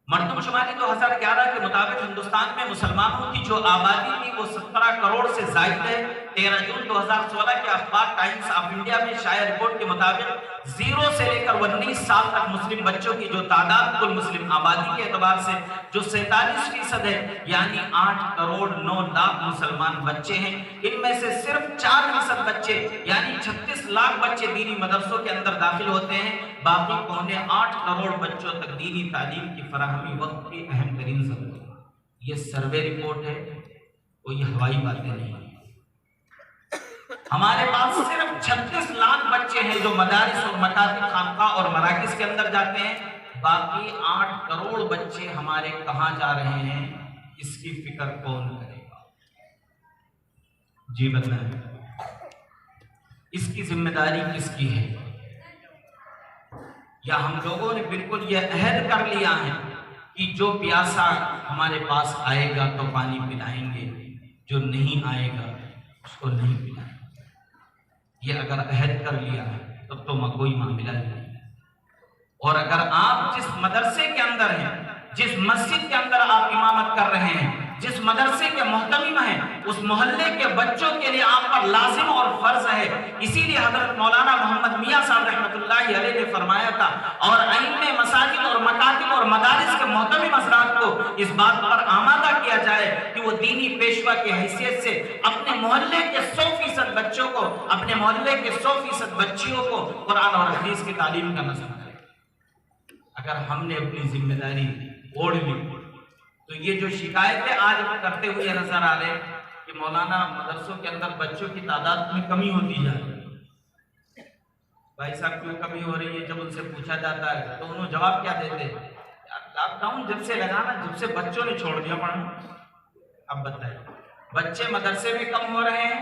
मर्दमशुमारी 2011 के मुताबिक हिंदुस्तान में मुसलमानों की जो आबादी थी वो 17 करोड़ से जायद है। 13 जून 2016 के अखबार टाइम्स ऑफ इंडिया में शाया रिपोर्ट के मुताबिक 0 से लेकर 19 साल तक मुस्लिम बच्चों की जो तादाद कुल मुस्लिम आबादी के एतबार से जो 47% है, यानी 8 करोड़ 9 लाख मुसलमान बच्चे हैं। इनमें से सिर्फ 4% बच्चे यानी 36 लाख बच्चे दीनी मदरसों के अंदर दाखिल होते हैं। बाकी 8 करोड़ बच्चों तक दीनी तालीम की फराहमी वक्त की अहम तरीन जरूरत है। ये सर्वे रिपोर्ट है, कोई हवाई बातें नहीं है। हमारे पास सिर्फ 36 लाख बच्चे हैं जो मदारिस और मकातिब खानका और मराकिज के अंदर जाते हैं। बाकी 8 करोड़ बच्चे हमारे कहां जा रहे हैं, इसकी फिक्र कौन करेगा? जी बताएं, इसकी जिम्मेदारी किसकी है? या हम लोगों ने बिल्कुल यह अहद कर लिया है कि जो प्यासा हमारे पास आएगा तो पानी पिलाएंगे, जो नहीं आएगा उसको नहीं पिलाएंगे। ये अगर अहद कर लिया है तब तो कोई मामला नहीं। और अगर आप जिस मदरसे के अंदर हैं, जिस मस्जिद के अंदर आप इमामत कर रहे हैं, जिस मदरसे के मोहतमिम हैं, उस मोहल्ले के बच्चों के लिए आप पर लाजिम और फर्ज है। इसीलिए हजरत मौलाना मोहम्मद मियां साहब रहमतुल्लाहि अलैह ने फरमाया था, और आइम्मे मसाजिद और मकातिब और मदारिस के मोहतमिम हज़रात को इस बात पर आमादा किया जाए कि वो दीनी पेशवा की हैसियत से अपने मोहल्ले के 100% बच्चों को, अपने मोहल्ले के 100% बच्चियों को कुरान और हदीस की तालीम का नसीब करें। अगर हमने अपनी जिम्मेदारी ओढ़ ली तो ये जो शिकायतें आज करते हुए नजर आ रहे कि मौलाना मदरसों के अंदर बच्चों की तादाद में कमी होती जा रही है, भाई साहब क्यों कमी हो रही है? जब उनसे पूछा जाता है तो उन्होंने जवाब क्या देते हैं? लॉकडाउन जब से लगा ना, जब से बच्चों ने छोड़ दिया पढ़ना। अब बताइए, बच्चे मदरसे में कम हो रहे हैं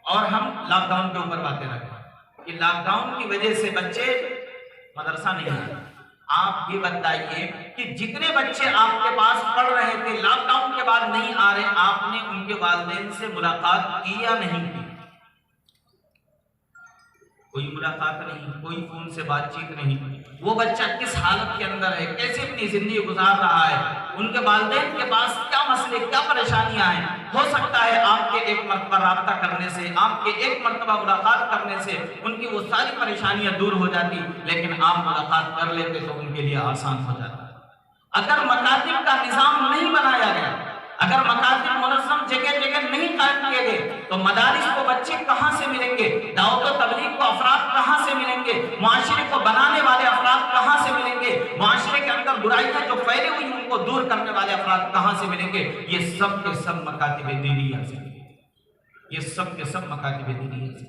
और हम लॉकडाउन के ऊपर बातें रख रहे हैं कि लॉकडाउन की वजह से बच्चे मदरसा नहीं आए। आप ये बताइए कि जितने बच्चे आपके पास पढ़ रहे थे लॉकडाउन के बाद नहीं आ रहे, आपने उनके वालिदैन से मुलाकात की या नहीं की? कोई मुलाकात नहीं, कोई फोन से बातचीत नहीं। वो बच्चा किस हालत के अंदर है, कैसे अपनी जिंदगी गुजार रहा है, उनके वालिदैन के पास क्या मसले, क्या परेशानियां हैं। हो सकता है आपके एक मरतबा राब्ता करने से, आपके एक मरतबा मुलाकात करने से उनकी वो सारी परेशानियां दूर हो जाती, लेकिन आप मुलाकात कर लेते तो उनके लिए आसान हो जाता। अगर मकातिब का निजाम नहीं बनाया गया, अगर मकातिब मुनज़्ज़म जगह जगह नहीं कायम किए गए तो मदारिस को बच्चे कहां से मिलेंगे, दावत व तबलीग को अफराद कहां से मिलेंगे, मुआशरे को बनाने वाले अफराद कहां से मिलेंगे, मुआशरे के अंदर बुराइयां जो फैली हुई उनको दूर करने वाले अफराद कहां से मिलेंगे? ये सब के सब मकातिब दीनिया से, ये सब के सब मकातिब दीनिया से।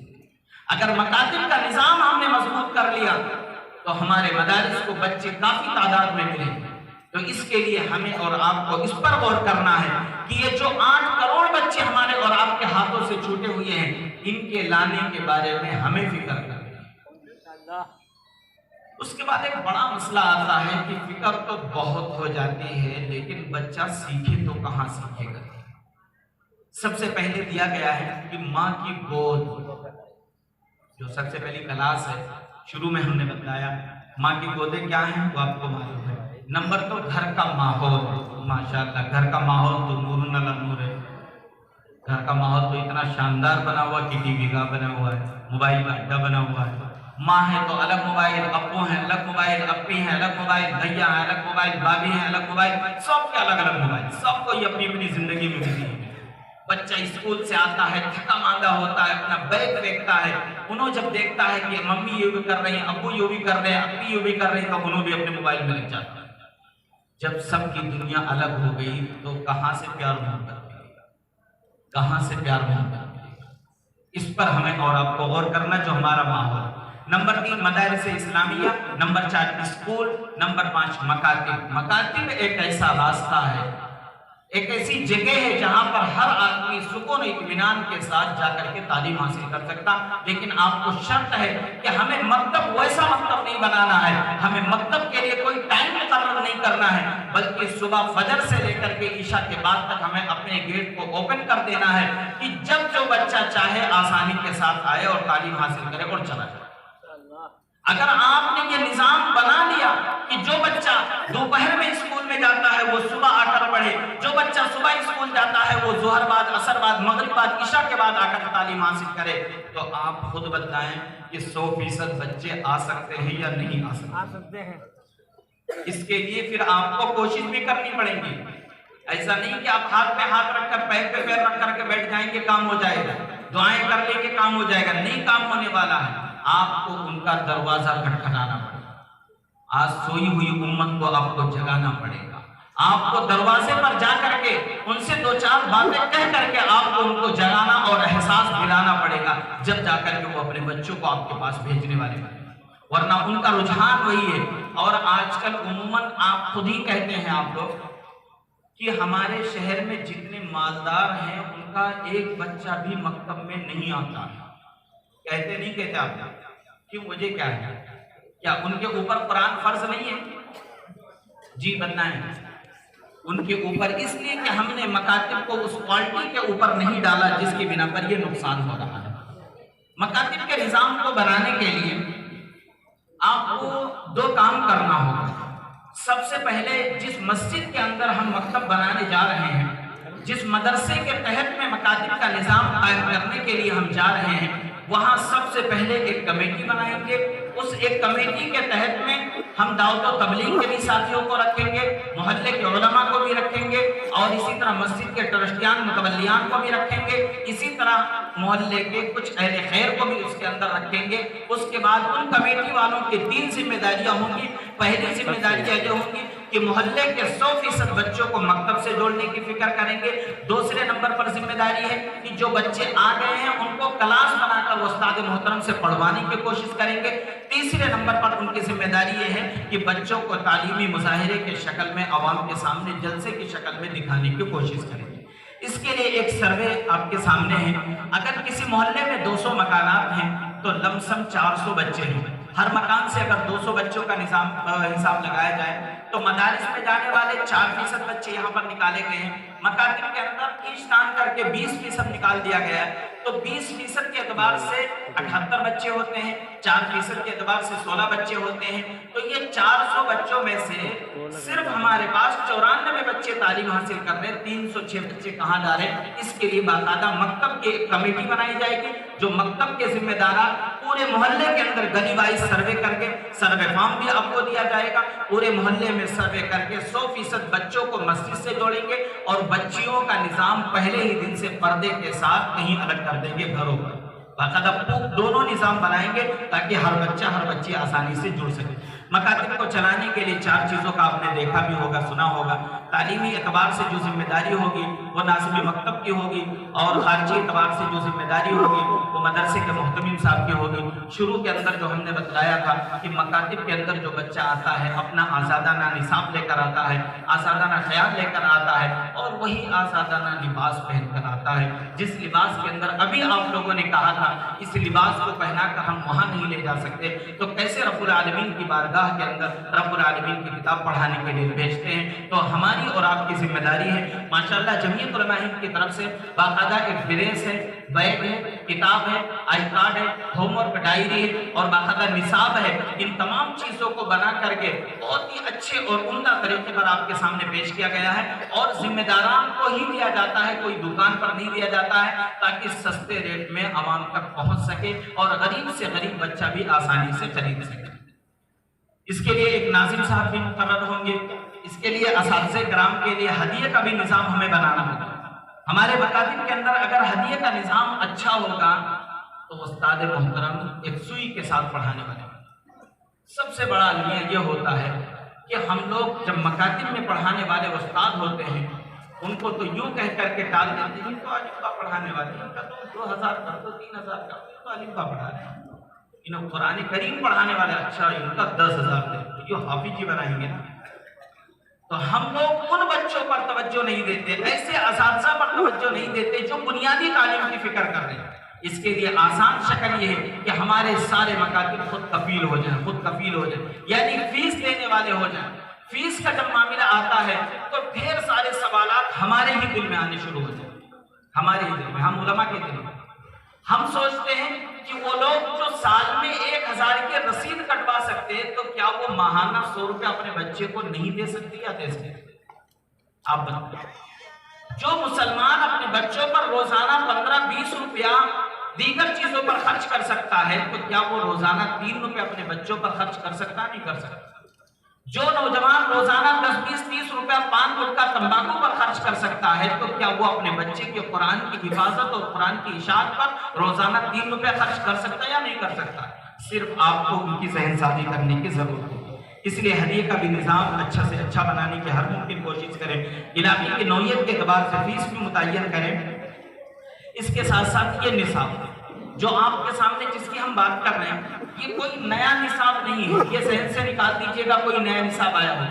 अगर मकातिब का निजाम हमने मजबूत कर लिया तो हमारे मदारिस को बच्चे काफी तादाद में मिलेंगे। तो इसके लिए हमें और आपको इस पर गौर करना है कि ये जो 8 करोड़ बच्चे हमारे और आपके हाथों से छूटे हुए हैं, इनके लाने के बारे में हमें फिक्र करनी है। उसके बाद एक बड़ा मसला आता है कि फिक्र तो बहुत हो जाती है, लेकिन बच्चा सीखे तो कहां सीखेगा? सबसे पहले दिया गया है कि माँ की गोद, जो सबसे पहली क्लास है, शुरू में हमने बताया माँ की गोदें क्या हैं वो आपको मालूम है। नंबर तो घर का माहौल, माशाल्लाह घर का माहौल तो नूर अला नूर है। घर का माहौल तो इतना शानदार बना हुआ कि टीवी का बना हुआ है, मोबाइल का अड्डा बना हुआ है। माँ है तो अलग मोबाइल, अप्पू है अलग मोबाइल, अप्पी है अलग मोबाइल, भैया है अलग मोबाइल, भाभी है अलग मोबाइल, सबके अलग अलग मोबाइल, सबको ये अपनी अपनी जिंदगी में बिजी है। बच्चा स्कूल से आता है थका मांदा होता है, अपना बैग देखता है, उन्होंने जब देखता है कि मम्मी ये भी कर रही है, अब्बू ये भी कर रहे हैं, अब्बी ये भी कर रही है, तो उन्होंने भी अपने मोबाइल में लग जाता है। जब सबकी दुनिया अलग हो गई तो कहां से प्यार मोहब्बत मिलेगा, कहां से प्यार मोहब्बत मिलेगा? इस पर हमें और आपको गौर करना, जो हमारा माहौल। नंबर 3 मदारिस इस्लामिया, नंबर 4 स्कूल, नंबर 5 मकातिब। मकातिब एक ऐसा रास्ता है, एक ऐसी जगह है जहां पर हर आदमी सुकून इत्मीनान के साथ जाकर के तालीम हासिल कर सकता। लेकिन आपको शर्त है कि हमें मकतब वैसा मकतब नहीं बनाना है, हमें मकतब के लिए कोई टाइम मुकर्रर नहीं करना है, बल्कि सुबह फजर से लेकर के ईशा के बाद तक हमें अपने गेट को ओपन कर देना है कि जब जो बच्चा चाहे आसानी के साथ आए और तालीम हासिल करे और चला जाए। अगर आपने ये निजाम बना लिया कि जो बच्चा दोपहर में स्कूल में जाता है वो सुबह आकर पढ़े, जो बच्चा सुबह स्कूल जाता है वो जोहर बाद, असर बाद, मगरिब बाद, ईशा के बाद आकर तालीम हासिल करे, तो आप खुद बताएं कि 100% बच्चे आ सकते हैं या नहीं आ सकते हैं? इसके लिए फिर आपको कोशिश भी करनी पड़ेगी। ऐसा नहीं कि आप हाथ पे हाथ रखकर पैर पे पैर रख करके बैठ जाएंगे काम हो जाएगा, दुआएं कर लेंगे काम हो जाएगा, नहीं काम होने वाला है। आपको उनका दरवाजा खटखटाना पड़ेगा, आज सोई हुई उम्मत को आपको जगाना पड़ेगा, आपको दरवाजे पर जा करके उनसे 2-4 बातें कह करके आपको उनको जगाना और एहसास दिलाना पड़ेगा, जब जाकर के वो अपने बच्चों को आपके पास भेजने वाले बने, वरना उनका रुझान वही है। और आजकल उम्मन आप खुद ही कहते हैं आप लोग कि हमारे शहर में जितने मालदार हैं उनका एक बच्चा भी मकतब में नहीं आता है। कहते नहीं कहते आप? क्यों, मुझे क्या है, क्या उनके ऊपर कुरान फर्ज नहीं है? जी बताएं। उनके ऊपर इसलिए कि हमने मकातिब को उस क्वालिटी के ऊपर नहीं डाला जिसकी बिना पर यह नुकसान हो रहा है। मकातिब के निजाम को बनाने के लिए आपको 2 काम करना होगा। सबसे पहले जिस मस्जिद के अंदर हम मकतब बनाने जा रहे हैं, जिस मदरसे के तहत में मकातिब का निजाम कायम करने के लिए हम जा रहे हैं, वहां सबसे पहले एक कमेटी बनाएंगे। उस एक कमेटी के तहत में हम दावत और तबलीग के भी साथियों को रखेंगे, मोहल्ले के उलमा को भी रखेंगे, और इसी तरह मस्जिद के ट्रस्टियान मुतवल्लियान को भी रखेंगे, इसी तरह मोहल्ले के कुछ अहले खैर को भी उसके अंदर रखेंगे। उसके बाद उन कमेटी वालों की 3 जिम्मेदारियां होंगी। पहली जिम्मेदारी ये होगी कि मोहल्ले के 100% बच्चों को मकतब से जोड़ने की फिक्र करेंगे। दूसरे नंबर पर जिम्मेदारी है कि जो बच्चे आ गए हैं उनको क्लास बनाकर उस्ताद मोहतरम से पढ़वाने की कोशिश करेंगे। तीसरे नंबर पर उनकी जिम्मेदारी ये है कि बच्चों को तालीमी मुजाहिरे के शक्ल में अवाम के सामने जलसे की शक्ल में दिखाने की कोशिश करेंगे। इसके लिए एक सर्वे आपके सामने है। अगर किसी मोहल्ले में 200 मकानात हैं तो लमसम 400 बच्चे हैं। हर मकान से अगर 200 बच्चों का हिसाब लगाया जाए तो मदारिस में जाने वाले 4% बच्चे यहाँ पर निकाले गए हैं। मकातिब के अंदर ईच तान करके 20% निकाल दिया गया है। तो 20% के एतबार से 78 बच्चे होते हैं, 4% के एतबार से 16 बच्चे होते हैं। तो ये 400 बच्चों में से सिर्फ हमारे पास 94 बच्चे तालीम हासिल कर रहे हैं, 306 बच्चे कहाँ जा रहे हैं। इसके लिए बाकायदा मकतब की एक कमेटी बनाई जाएगी, जो मकतब के जिम्मेदार पूरे मोहल्ले के अंदर गली वाइज सर्वे करके, सर्वे फॉर्म भी आपको दिया जाएगा, पूरे मोहल्ले में सर्वे करके 100% बच्चों को मस्जिद से जोड़ेंगे और बच्चियों का निजाम पहले ही दिन से पर्दे के साथ कहीं अलग कर देंगे घरों पर। बाकायदा दोनों निजाम बनाएंगे ताकि हर बच्चा हर बच्ची आसानी से जुड़ सके। मकातिब को चलाने के लिए 4 चीज़ों का आपने देखा भी होगा, सुना होगा। तालीमी एतबार से जो जिम्मेदारी होगी वो नासिब मकतब की होगी, और खारजी एतबार से जो जिम्मेदारी होगी वो मदरसे के मोहतमिम साहब की होगी। शुरू के अंदर जो हमने बतलाया था कि मकातिब के अंदर जो बच्चा आता है अपना आज़ादाना निसाब लेकर आता है, आज़ादाना ख्याल लेकर आता है, और वही आज़ादाना लिबास पहनकर आता है। जिस लिबास के अंदर अभी आप लोगों ने कहा था इस लिबास को पहनाकर हम वहां नहीं ले जा सकते, तो कैसे रब्बुल आलमीन की बारगाह के अंदर रब्बुल आलमीन की किताब पढ़ाने के लिए भेजते हैं। तो हमारी और आपकी जिम्मेदारी है। माशाअल्लाह जमीयत उलमा हिंद की तरफ से बाकायदा एक ड्रेस है, बैग है, किताब है, आई कार्ड है, होमवर्क डायरी है और बाकायदा निसाब है। इन तमाम चीजों को बना करके बहुत ही अच्छे और उम्दा तरीके पर आपके सामने पेश किया गया है, और जिम्मेदारान को ही दिया जाता है, कोई दुकान पर नहीं दिया जाता है, ताकि सस्ते रेट में आवाम तक पहुंच सके और गरीब से गरीब बच्चा भी आसानी से खरीद सके। इसके लिए एक नाजिम साहब भी मुकर्रर होंगे। इसके लिए असातिज़े किराम के लिए हदिये का भी निज़ाम हमें बनाना होगा। हमारे मकातिब के अंदर अगर हदिये का निज़ाम अच्छा होगा तो उस्ताद मोहतरम एक सुई के साथ पढ़ाने वाले। सबसे बड़ा अलमिया ये होता है कि हम लोग जब मकातिब में पढ़ाने वाले उस्ताद होते हैं उनको तो यूं कह करके टाल देते हैं, तो अलिफ़ा पढ़ाने वाले इनका तो 2000 कर दो, 3000 का तो अलिफ़ा पढ़ा रहे हैं। इन्हें कुरान करीम पढ़ाने वाले अच्छा इनका 10,000 दे, जो हाफिज जी बनाएंगे ना। तो हम लोग उन बच्चों पर तवज्जो नहीं देते, ऐसे असातिज़ा पर तवज्जो नहीं देते जो बुनियादी तालीम की फिक्र कर रहे हैं। इसके लिए आसान शक्ल ये है कि हमारे सारे मकातिब खुद कफील हो जाएं, खुद कफील हो जाएं, यानी फीस देने वाले हो जाएं। फीस का जब मामला आता है तो ढेर सारे सवालात हमारे ही दिल में आने शुरू हो जाए, हमारे ही दिल में, हम उलमा के दिल में। हम सोचते हैं कि वो लोग जो साल में 1000 की रसीद कटवा सकते हैं तो क्या वो माहाना 100 रुपया अपने बच्चे को नहीं दे सकती या दे सकते? आप बताइए। जो मुसलमान अपने बच्चों पर रोजाना 15-20 रुपया दीगर चीजों पर खर्च कर सकता है तो क्या वो रोजाना 3 रुपये अपने बच्चों पर खर्च कर सकता? नहीं कर सकता। जो नौजवान रोजाना 10-20-30 रुपया पान गुटखा तंबाकू पर खर्च कर सकता है तो क्या वो अपने बच्चे के कुरान की हिफाजत और कुरान की इशाअत पर रोजाना 3 रुपया खर्च कर सकता है या नहीं कर सकता? सिर्फ आपको उनकी सहनसाजी करने की जरूरत है। इसलिए हदिये का भी निज़ाम अच्छा से अच्छा बनाने की हर मुमकिन कोशिश करें। इलाके की नौयत के एतबार से फीस भी मुतय्यन करें। इसके साथ साथ ये निसाब जो आपके सामने जिसकी हम बात कर रहे हैं ये कोई नया निसाब नहीं है, ये जहन से निकाल दीजिएगा कोई नया निसाब आया हो।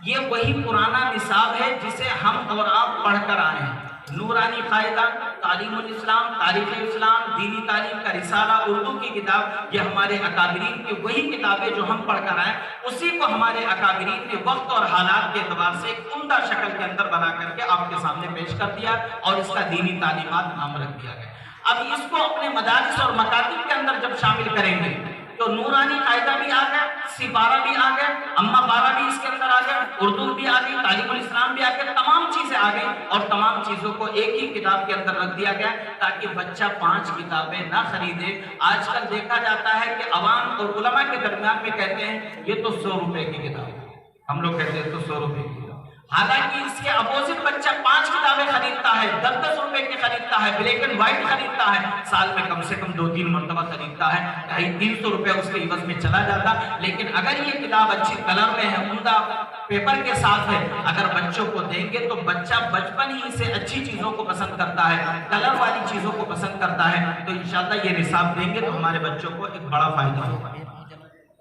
ये वही पुराना निसाब है जिसे हम और आप पढ़कर आए हैं। नूरानी कायदा, तालीमुल इस्लाम, तारीख इस्लाम, दीनी तालीम का रिसाला, उर्दू की किताब, ये हमारे अकाबिरीन की वही किताबें जो हम पढ़कर आए, उसी को हमारे अकाबिरीन ने वक्त और हालात के एतबार से एक उम्दा शक्ल के अंदर बना करके आपके सामने पेश कर दिया और इसका दीनी तालीमात नाम रख दिया गया। अब इसको अपने मदारिस और मकातिब के अंदर जब शामिल करेंगे तो नूरानी कायदा भी आ गया, सिपारा भी आ गया, अम्मा पारा भी इसके अंदर आ गया, उर्दू भी आ गई, तालीमुल इस्लाम भी आ गया, तमाम चीजें आ गई और तमाम चीजों को एक ही किताब के अंदर रख दिया गया ताकि बच्चा 5 किताबें ना खरीदे। आजकल देखा जाता है कि अवाम और उलमा के दरमियान में कहते हैं ये तो 100 रुपए की किताब, हम लोग कहते हैं तो 100 रुपए की, हालांकि इसके अपोजिट बच्चा 5 किताबें खरीदता है, 10-10 रुपए की खरीदता है, ब्लैक एंड व्हाइट खरीदता है, साल में कम से कम 2-3 मरतबा खरीदता है, 250-300 रुपए उसके इवज में चला जाता। लेकिन अगर ये किताब अच्छी कलर में है, उम्दा पेपर के साथ है, अगर बच्चों को देंगे तो बच्चा बचपन ही से अच्छी चीजों को पसंद करता है, कलर वाली चीजों को पसंद करता है। तो इंशाअल्लाह ये निसाब देंगे तो हमारे बच्चों को एक बड़ा फायदा होगा।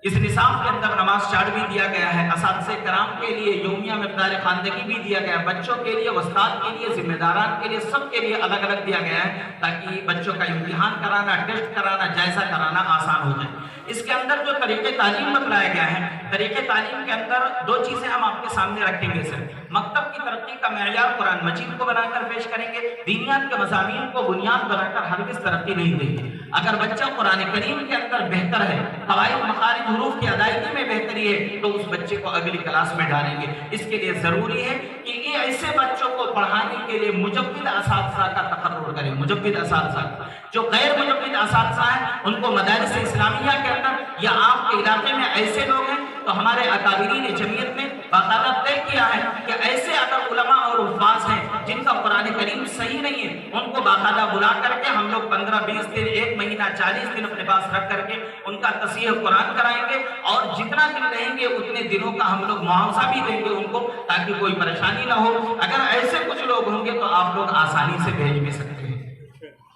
इस निसाब के अंदर नमाज चार्ट भी दिया गया है, असातिज़े किराम के लिए यौमिया मिक़दार ख़ानदगी भी दिया गया है, बच्चों के लिए, उस्ताद के लिए, जिम्मेदारान के लिए, सबके लिए अलग अलग दिया गया है ताकि बच्चों का इम्तिहान कराना, टेस्ट कराना, जायजा कराना आसान हो जाए। इसके अंदर जो तरीके तालीम बतलाया गया है, तरीके तालीम के अंदर 2 चीजें हम आपके सामने रखेंगे सर। मकतब की तरक्की का मेयार कुरान मजीद को बनाकर पेश करेंगे, दीनियात के मज़ामीन को बुनियाद बनाकर हरगिज़ तरक्की नहीं देंगे। अगर बच्चा कुरान करीम के अंदर बेहतर है, क़वाइद मखारिज हुरूफ की अदायगी में बेहतरी है तो उस बच्चे को अगली क्लास में डालेंगे। इसके लिए जरूरी है कि ये ऐसे बच्चों को पढ़ाने के लिए मुजव्विद असातिज़ा का तकर्रुर करें। मुजव्विद असातिज़ा, जो गैर मुजव्विद असातिज़ा हैं उनको मदारिस इस्लामिया के अंदर या आपके इलाके में ऐसे लोग हैं तो हमारे अकाबिरीन जमीयत ने बाकायदा तय किया है कि ऐसे अगर उलमा और उफ़ाज़ हैं जिनका कुरान करीम सही नहीं है उनको बाकायदा बुला करके हम लोग 15-20 दिन, 1 महीना, 40 दिन अपने पास रख करके उनका तसीह कुरान कराएंगे और जितना दिन रहेंगे उतने दिनों का हम लोग मुआवजा भी देंगे उनको ताकि कोई परेशानी ना हो। अगर ऐसे कुछ लोग होंगे तो आप लोग आसानी से भेज भी सकते हैं।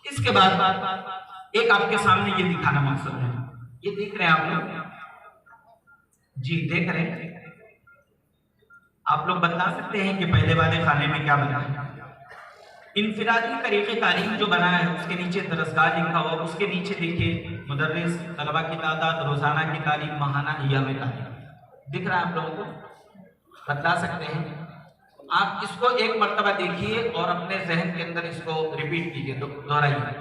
इसके बाद एक आपके सामने ये दिखाना मकसद है, ये देख रहे हैं आप लोग जी, देख रहे हैं आप लोग बता सकते हैं कि पहले वाले खाने में क्या बना है? इनफिरादी तरीके तालीम जो बना है उसके नीचे दरसगाह लिखा हुआ, उसके नीचे देखिए मुदर्रिस, तलबा की तादाद, रोजाना की तालीम, माहाना अय्याम तालीम दिख रहा है आप लोगों को? बता सकते हैं? आप इसको एक मर्तबा देखिए और अपने जहन के अंदर इसको रिपीट कीजिए, दोहराइए,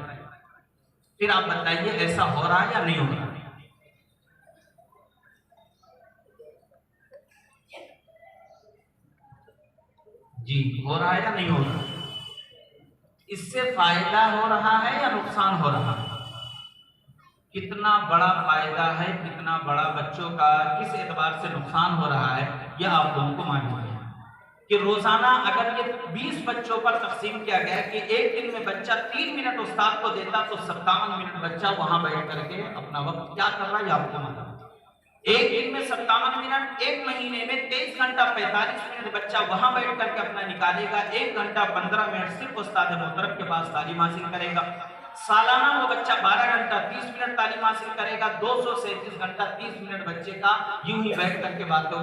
फिर आप बताइए ऐसा हो रहा है या नहीं हो रहा। जी, हो रहा है या नहीं हो रहा? इससे फायदा हो रहा है या नुकसान हो रहा है? कितना बड़ा फायदा है, कितना बड़ा बच्चों का किस एतबार से नुकसान हो रहा है, यह आप लोगों को मालूम है कि रोजाना अगर ये 20 बच्चों पर तकसीम किया गया कि एक दिन में बच्चा 3 मिनट उस्ताद को देता तो 57 मिनट बच्चा वहां बैठ करके अपना वक्त क्या कर रहा है आपको मालूम। एक दिन में 57 मिनट, एक महीने में 23 घंटा 45 मिनट बच्चा वहां बैठ करके अपना निकालेगा। 1 घंटा 15 मिनट सिर्फ उस्ताद मोहतरम के पास तालीम हासिल करेगा। सालाना वो बच्चा 12 घंटा 30 मिनट तालीम हासिल करेगा। 237 घंटा 30 मिनट बच्चे का यूं ही बैठ करके बातों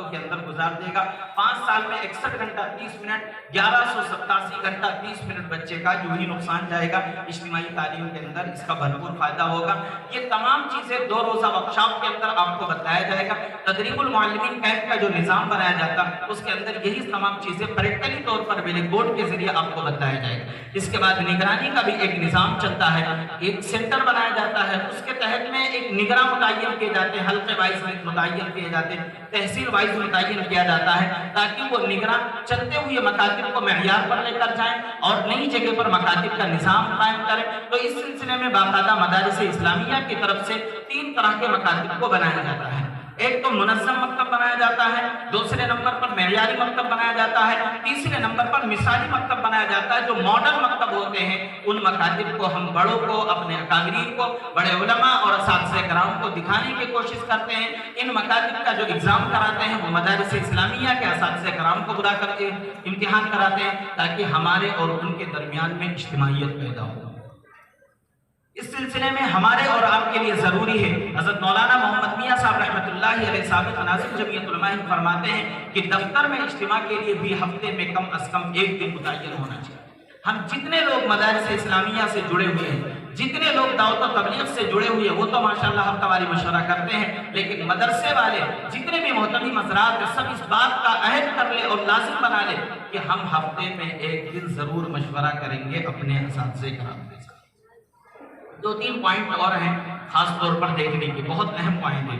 के अंदर गुजार देगा। 5 साल में 61 घंटा 30 मिनट, 1187 घंटा 30 मिनट बच्चे का यूं ही नुकसान जाएगा। इज्तिमाई तालीम के अंदर इसका भरपूर फायदा होगा। ये तमाम चीजें 2 रोजा वर्कशॉप के अंदर आपको बताया जाएगा। तदरीबुल मुअल्लिमीन कैंप का जो निजाम बनाया जाता है उसके अंदर यही तमाम चीजें प्रैक्टिकली तौर पर ब्लैक बोर्ड के जरिए आपको बताया जाएगा। इसके बाद निगरानी का भी एक निजाम चलता है, एक सेंटर बनाया जाता है, उसके तहत में एक निगरां मुतय्यन किए जाते हैं, हल्के वाइज मुतय्यन किए जाते हैं, तहसील वाइज मुतय्यन किया जाता है ताकि वो निगरां चलते हुए मकातिब को मेयार पर लेकर जाएं और नई जगह पर मकातिब का निजाम कायम करें। तो इस सिलसिले में बाकायदा मदारिस इस्लामिया की तरफ से 3 तरह के मकातिब को बनाया जाता है। एक तो मुनज़्ज़म मकतब बनाया जाता है, दूसरे नंबर पर मेयारी मकतब बनाया जाता है, तीसरे नंबर पर मिसाली मकतब बनाया जाता है। जो मॉडल मकतब होते हैं उन मकातिब को हम बड़ों को, अपने अकादरीन को, बड़े उलमा और असातिज़े कराम को दिखाने की कोशिश करते हैं। इन मकातिब का जो एग्जाम कराते हैं वो मदारिस इस्लामिया के असातिज़े कराम को बुला करके इम्तिहान कराते हैं ताकि हमारे और उनके दरमियान में इज्तिमाइयत पैदा हो। इस सिलसिले में हमारे और आपके लिए जरूरी है, हज़रत मौलाना मोहम्मद मियां साहब रहमतुल्लाहि अलैहि साबिक़ नाज़िम जमीयत उलमा हिंद फरमाते हैं कि दफ्तर में इज्तिमा के लिए भी हफ्ते में कम अज कम 1 दिन मुतय्यन होना चाहिए। हम जितने लोग मदारिस इस्लामिया से जुड़े हुए हैं, जितने लोग दावत और तबलीग से जुड़े हुए हैं, वो तो माशाअल्लाह हफ्तावारी मशवरा करते हैं, लेकिन मदरसे वाले जितने भी मोहतमी मज़रात हैं सब इस बात का अहद कर ले और लाजिम बना ले कि हम हफ्ते में 1 दिन जरूर मशवरा करेंगे अपने असातिज़े कराम के साथ। 2-3 पॉइंट और हैं खास तौर पर देखने के, बहुत अहम पॉइंट है।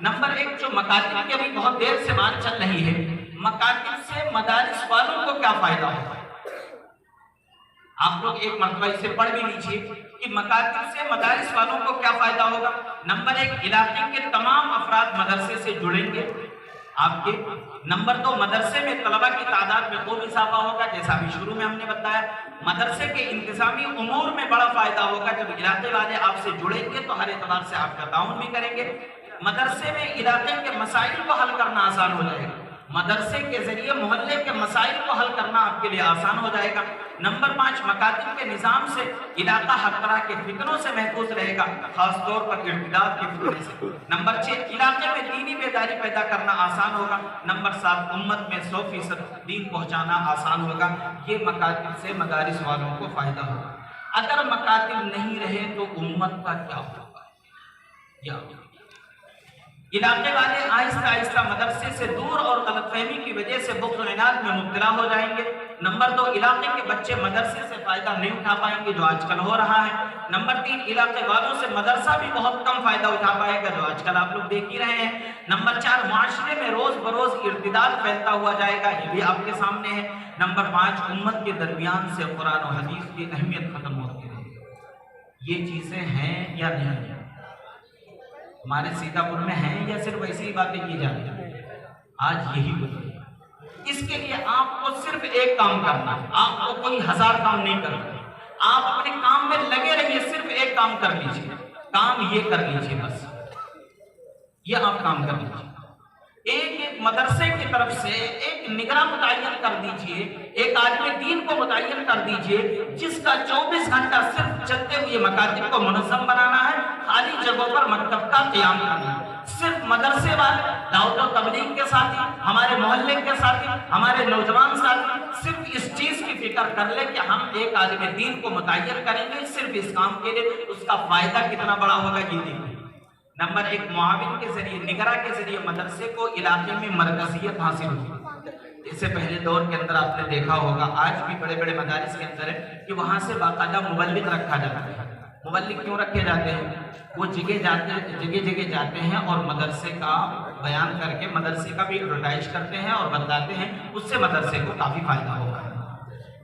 नंबर 1, जो मकातिब की अभी बहुत देर से बात चल रही है, मकातिब से मदारिस वालों को क्या फायदा होगा। आप लोग एक मरतबा इसे पढ़ भी लीजिए कि मकातिब से मदारिस वालों को क्या फायदा होगा। नंबर 1, इलाके के तमाम अफराद मदरसे से जुड़ेंगे आपके। नंबर 2, मदरसे में तलबा की तादाद में खूब इजाफा होगा, जैसा अभी शुरू में हमने बताया। मदरसे के इंतजामी उमूर में बड़ा फायदा होगा। जब इलाके वाले आपसे जुड़ेंगे तो हर एतबार से आपका ताउन भी करेंगे। मदरसे में इलाके के मसाइल को हल करना आसान हो जाएगा। मदरसे के जरिए मोहल्ले के मसाइल को हल करना आपके लिए आसान हो जाएगा। नंबर 5, मकातिब के निज़ाम से इलाका हर तरह के फितनों से महफूज रहेगा, खास तौर पर इर्तिदाद के फितने से। नंबर 6, इलाके में दीनी बेदारी पैदा करना आसान होगा। नंबर 7, उम्मत में 100% दीन पहुंचाना आसान होगा। ये मकातिब से मदारिस वालों को फायदा होगा। अगर मकातिब नहीं रहे तो उम्मत का क्या होगा। इलाके वाले आहिस्ता आहिस्ता मदरसे से दूर और गलतफहमी की वजह से बुग़्ज़ और इनाद में मुब्तला हो जाएंगे। नंबर 2, इलाके के बच्चे मदरसे से फायदा नहीं उठा पाएंगे, जो आजकल हो रहा है। नंबर 3, इलाके वालों से मदरसा भी बहुत कम फायदा उठा पाएगा, जो आजकल आप लोग देख ही रहे हैं। नंबर 4, माशरे में रोज बरोज इर्तिदाद फैलता हुआ जाएगा, ये भी आपके सामने है। नंबर 5, उम्मत के दरमियान से कुरान और हदीस की अहमियत खत्म होती रहेगी। ये चीजें हैं या नहीं है हमारे सीतापुर में हैं या सिर्फ वैसी ही बातें की जाती हैं? आज यही बताइए। इसके लिए आपको सिर्फ एक काम करना है, आपको कोई 1000 काम नहीं करना। आप अपने काम में लगे रहिए, सिर्फ एक काम कर लीजिए। काम ये कर लीजिए, बस ये आप काम कर लीजिए। एक मदरसे की तरफ से एक निगरान मुतय्यन कर दीजिए, एक आदमी दीन को मुतय्यन कर दीजिए जिसका 24 घंटा सिर्फ चलते हुए मकातिब को मुनज़्ज़म बनाना है, खाली जगहों पर मकतब का क़याम करना है। सिर्फ मदरसे वाले दावत और तबलीग के साथी, हमारे मोहल्ले के साथी, हमारे नौजवान साथी सिर्फ इस चीज की फिक्र कर ले कि हम एक आदमी दीन को मुतय्यन करेंगे सिर्फ इस काम के लिए, उसका फायदा कितना बड़ा होगा ये देखिए। नंबर 1, मुआविन के जरिए, निगरां के जरिए मदरसे को इलाके में मरकजियत हासिल होगी। इससे पहले दौर के अंदर आपने देखा होगा, आज भी बड़े बड़े मदारिस के अंदर है कि वहां से बाकायदा मुबल्लिग रखा जाता है। मुबल्लिग क्यों रखे जाते हैं? वो जगह जगह जाते हैं और मदरसे का बयान करके मदरसे का भी एडवर्टाइज करते हैं और बताते हैं, उससे मदरसे को काफी फायदा होगा।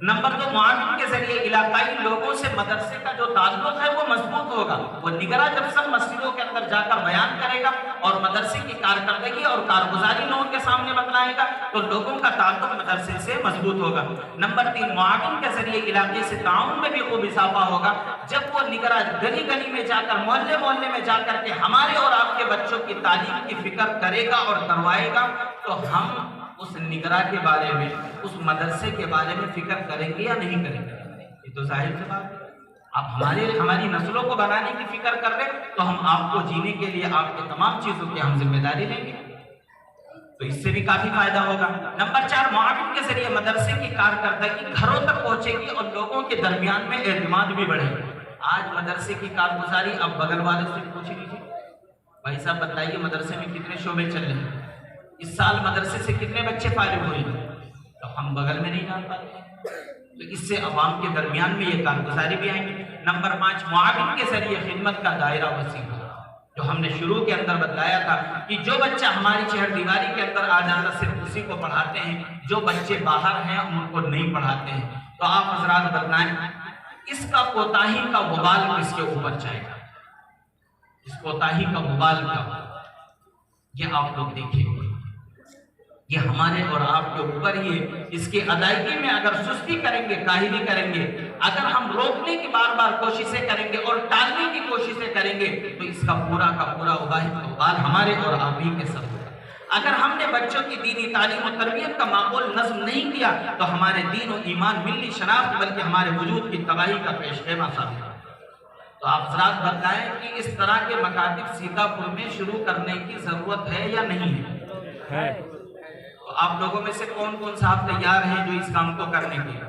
नंबर 2, मुआविन के जरिए इलाकाई लोगों से मदरसे का जो ताल्लुक है वो मजबूत होगा। वो निगरां जब सब मस्जिदों के अंदर जाकर बयान करेगा और मदरसे की कारकर्दगी और कारगुजारी लोगों के सामने बतलाएगा तो लोगों का ताल्लुक मदरसे से मजबूत होगा। नंबर 3, मुआविन के जरिए इलाके से ताउन में भी खूब इजाफा होगा। जब वो निगरां गली गली में जाकर, मोहल्ले मोहल्ले में जाकर के हमारे और आपके बच्चों की तालीम की फिक्र करेगा और करवाएगा तो हम उस निगरां के बारे में, उस मदरसे के बारे में फिक्र करेंगे या नहीं करेंगे? ये तो जाहिर सी बात है। आप हमारी नस्लों को बनाने की फिक्र कर रहे तो हम आपको जीने के लिए आपके तमाम चीजों की हम जिम्मेदारी लेंगे, तो इससे भी काफी फायदा होगा। नंबर 4, मुआविन के जरिए मदरसे की कारकर्दगी घरों तक पहुंचेगी और लोगों के दरमियान में एतमाद भी बढ़ेगा। आज मदरसे की कारगुजारी अब बगल वाले से पूछ लीजिए, भाई साहब बताइए मदरसे में कितने शोबे चल रहे हैं, इस साल मदरसे से कितने बच्चे फारिग हुए, तो हम बगल में नहीं जान पाते। तो इससे अवाम के दरमियान में ये कारगुजारी भी आएंगे। नंबर 5, मुआविन के जरिए खिदमत का दायरा वसी होगा। जो हमने शुरू के अंदर बताया था कि जो बच्चा हमारी चहर दीवारी के अंदर आ जाता सिर्फ उसी को पढ़ाते हैं, जो बच्चे बाहर हैं उनको नहीं पढ़ाते हैं। तो आप हजरात बताएं इसका कोताही का वबाल किसके ऊपर जाएगा? इस कोताही का वबाल का ये आप लोग देखिए, ये हमारे और आपके ऊपर ही है। इसकी अदायगी में अगर सुस्ती करेंगे, काहिली करेंगे, अगर हम रोकने की बार बार कोशिशें करेंगे और टालने की कोशिशें करेंगे तो इसका पूरा का पूरा उबाल हमारे और आप ही के सर होगा। अगर हमने बच्चों की दीनी तालीम और तरबियत का माहौल नज़्म नहीं किया तो हमारे दीन और ईमान, मिल्ली शनाख्त, बल्कि हमारे वजूद की तबाही का पेशखेमा साबित होगा। तो आप हज़रात बताएं कि इस तरह के मकातिब सीतापुर में शुरू करने की जरूरत है या नहीं है? आप लोगों में से कौन कौन साहब तैयार हैं जो इस काम को करने के लिए?